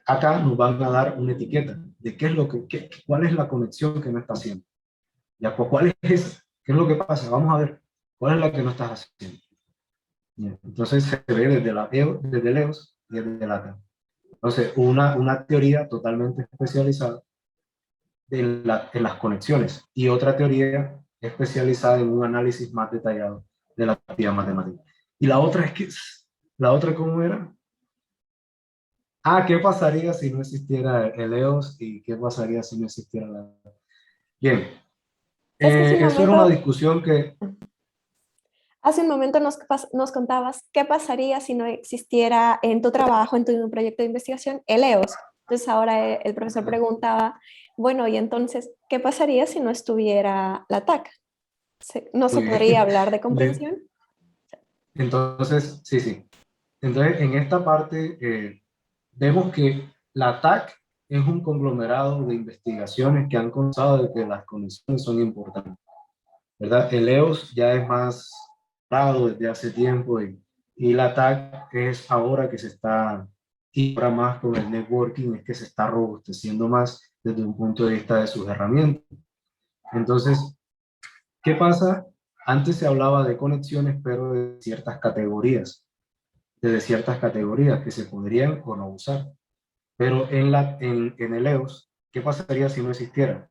Speaker 2: acá nos van a dar una etiqueta de qué es lo cuál es la conexión que no está haciendo. Ya, pues, ¿cuál es esa? ¿Qué es lo que pasa? Vamos a ver, ¿cuál es la que no estás haciendo? Bien, entonces se ve desde Leos y desde Lacan. Entonces, una teoría totalmente especializada en las conexiones y otra teoría especializada en un análisis más detallado de la actividad matemática. Y la otra ¿la otra cómo era? Ah, ¿qué pasaría si no existiera el EOS y qué pasaría si no existiera la... Bien,
Speaker 1: Es que
Speaker 2: eso era una discusión que...
Speaker 1: hace un momento nos contabas qué pasaría si no existiera en tu trabajo, en tu proyecto de investigación, el EOS. Entonces ahora el profesor preguntaba, bueno, y entonces, ¿qué pasaría si no estuviera la TAC? ¿No se
Speaker 2: Muy
Speaker 1: podría
Speaker 2: bien.
Speaker 1: hablar de comprensión?
Speaker 2: Entonces, sí, sí. Entonces, en esta parte vemos que la TAC es un conglomerado de investigaciones que han constado de que las conexiones son importantes, ¿verdad? El EOS ya es más dado desde hace tiempo y la TAC es ahora que se está, y ahora más con el networking, es que se está robusteciendo más desde un punto de vista de sus herramientas. Entonces, ¿qué pasa? Antes se hablaba de conexiones, pero de ciertas categorías, de ciertas categorías que se podrían o no usar. Pero en el EOS, ¿qué pasaría si no existiera?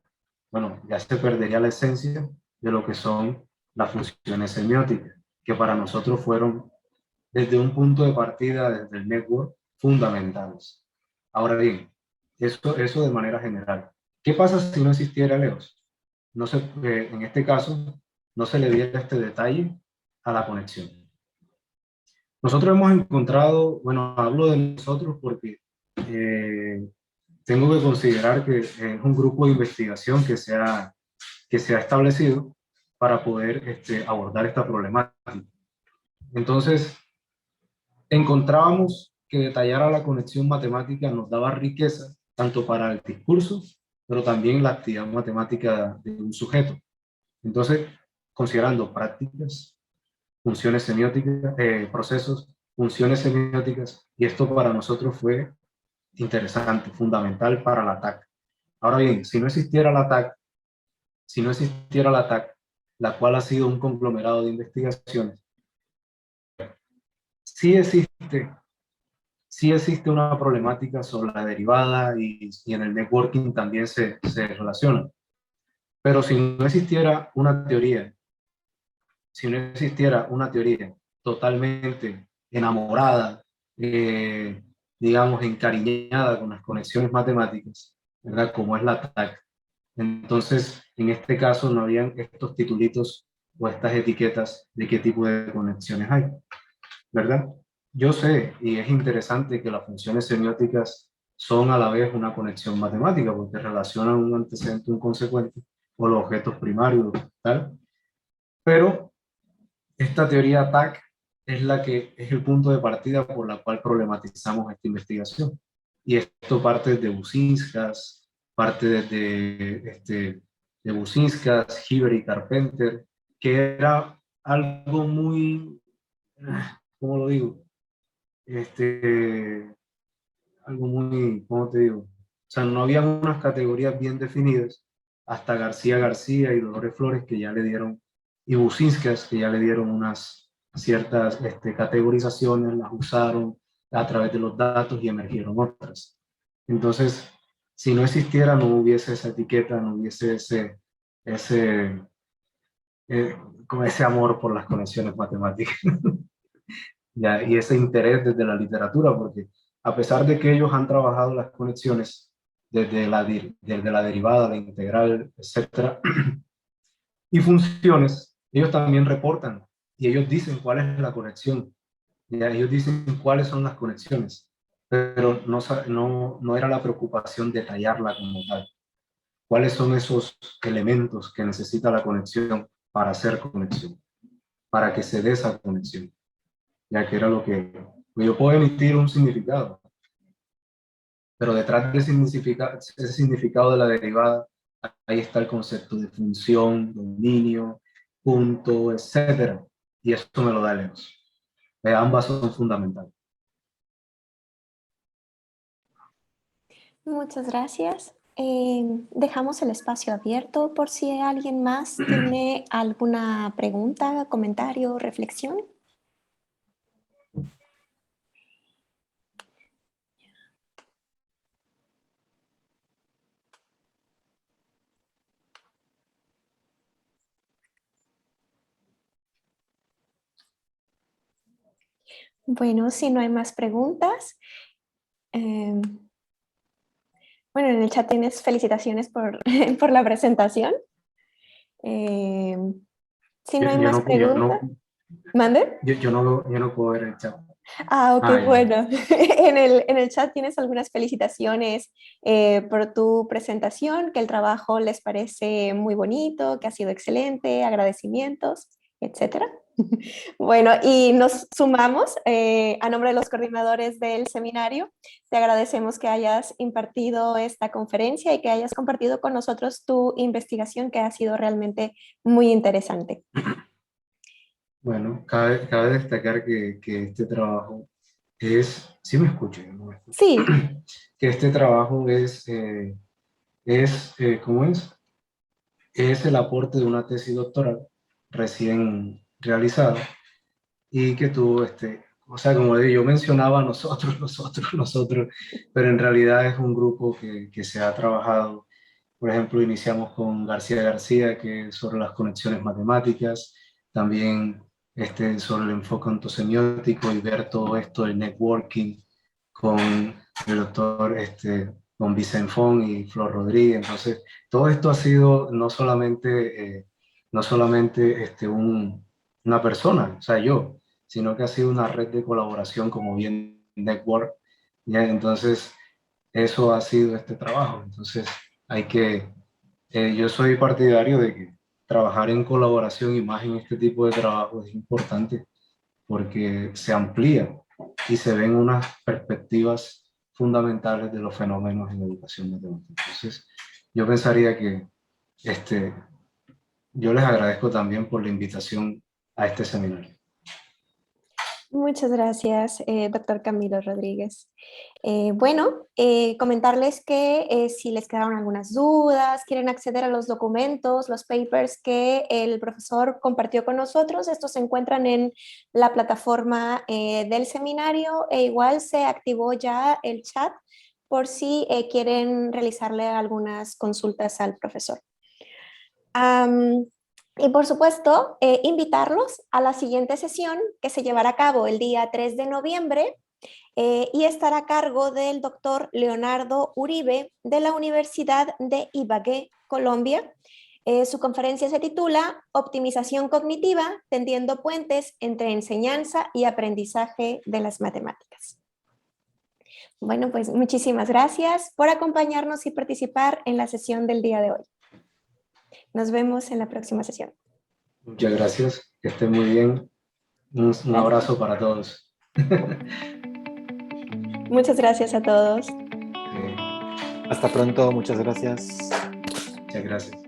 Speaker 2: Bueno, ya se perdería la esencia de lo que son las funciones semióticas, que para nosotros fueron, desde un punto de partida, desde el network, fundamentales. Ahora bien, eso de manera general. ¿Qué pasa si no existiera el EOS? No se, en este caso, no se le diera este detalle a la conexión. Nosotros hemos encontrado, bueno, hablo de nosotros porque tengo que considerar que es un grupo de investigación que se ha establecido para poder abordar esta problemática. Entonces, encontrábamos que detallar a la conexión matemática nos daba riqueza, tanto para el discurso, pero también la actividad matemática de un sujeto. Entonces, considerando prácticas, funciones semióticas, procesos, funciones semióticas, y esto para nosotros fue interesante, fundamental para la TAC. Ahora bien, si no existiera la TAC, la cual ha sido un conglomerado de investigaciones, sí existe, sí existe una problemática sobre la derivada y en el networking también se relaciona. Pero si no existiera una teoría, si no existiera una teoría totalmente enamorada, digamos, encariñada con las conexiones matemáticas, ¿verdad? Como es la TAC, entonces, en este caso no habían estos titulitos o estas etiquetas de qué tipo de conexiones hay, ¿verdad? Yo sé, y es interesante que las funciones semióticas son a la vez una conexión matemática, porque relacionan un antecedente, un consecuente, o los objetos primarios, tal. Pero esta teoría TAC es la que es el punto de partida por la cual problematizamos esta investigación. Y esto parte de Buzinskas, parte de Buzinskas, Hiber y Carpenter, que era algo muy, ¿cómo lo digo? Algo muy, ¿cómo te digo? O sea, no había unas categorías bien definidas hasta García García y Dolores Flores, que ya le dieron, y Bucinskas, que ya le dieron unas ciertas categorizaciones, las usaron a través de los datos y emergieron otras. Entonces, si no existiera, no hubiese esa etiqueta, no hubiese ese, como ese amor por las conexiones matemáticas. Ya, y ese interés desde la literatura, porque a pesar de que ellos han trabajado las conexiones desde la derivada, la integral, etcétera, y funciones, ellos también reportan y ellos dicen cuál es la conexión. Ya, ellos dicen cuáles son las conexiones, pero no era la preocupación detallarla como tal. ¿Cuáles son esos elementos que necesita la conexión para hacer conexión? Para que se dé esa conexión. Ya que era lo que yo puedo emitir un significado, pero detrás de ese significado de la derivada, ahí está el concepto de función, dominio, punto, etcétera. Y eso me lo da Leos. Ambas son fundamentales.
Speaker 1: Muchas gracias. Dejamos el espacio abierto por si alguien más tiene alguna pregunta, comentario, reflexión. Bueno, si no hay más preguntas, bueno, en el chat tienes felicitaciones por, por la presentación. Si no hay más preguntas, ¿mande?
Speaker 2: Yo no puedo ver el chat.
Speaker 1: Ah, ok,
Speaker 2: Ah,
Speaker 1: bueno. En el chat tienes algunas felicitaciones por tu presentación, que el trabajo les parece muy bonito, que ha sido excelente, agradecimientos, etcétera. Bueno, y nos sumamos a nombre de los coordinadores del seminario. Te agradecemos que hayas impartido esta conferencia y que hayas compartido con nosotros tu investigación, que ha sido realmente muy interesante.
Speaker 2: bueno, cabe destacar que este trabajo sí me escucho, ¿no?
Speaker 1: Sí,
Speaker 2: Que este trabajo ¿cómo es? Es el aporte de una tesis doctoral recién realizada y que tuvo, o sea, como yo mencionaba, nosotros, pero en realidad es un grupo que se ha trabajado. Por ejemplo, iniciamos con García García, que es sobre las conexiones matemáticas, también sobre el enfoque ontosemiótico y ver todo esto del networking con el doctor con Vicente Font y Flor Rodríguez. Entonces, todo esto ha sido no solamente una persona, o sea, yo, sino que ha sido una red de colaboración como bien network. ¿Ya? Entonces, eso ha sido este trabajo. Entonces, yo soy partidario de que trabajar en colaboración y más en este tipo de trabajo es importante porque se amplía y se ven unas perspectivas fundamentales de los fenómenos en la educación matemática. Entonces, yo pensaría que yo les agradezco también por la invitación a este seminario.
Speaker 1: muchas gracias, doctor Camilo Rodríguez. Bueno, comentarles que si les quedaron algunas dudas, quieren acceder a los documentos, los papers que el profesor compartió con nosotros, estos se encuentran en la plataforma del seminario e igual se activó ya el chat por si quieren realizarle algunas consultas al profesor. Y por supuesto, invitarlos a la siguiente sesión que se llevará a cabo el día 3 de noviembre y estará a cargo del doctor Leonardo Uribe de la Universidad de Ibagué, Colombia. Su conferencia se titula Optimización cognitiva, tendiendo puentes entre enseñanza y aprendizaje de las matemáticas. Bueno, pues muchísimas gracias por acompañarnos y participar en la sesión del día de hoy. Nos vemos en la próxima sesión.
Speaker 2: Muchas gracias, que estén muy bien. Un abrazo para todos.
Speaker 1: Muchas gracias a todos.
Speaker 3: Hasta pronto, muchas gracias.
Speaker 2: Muchas gracias.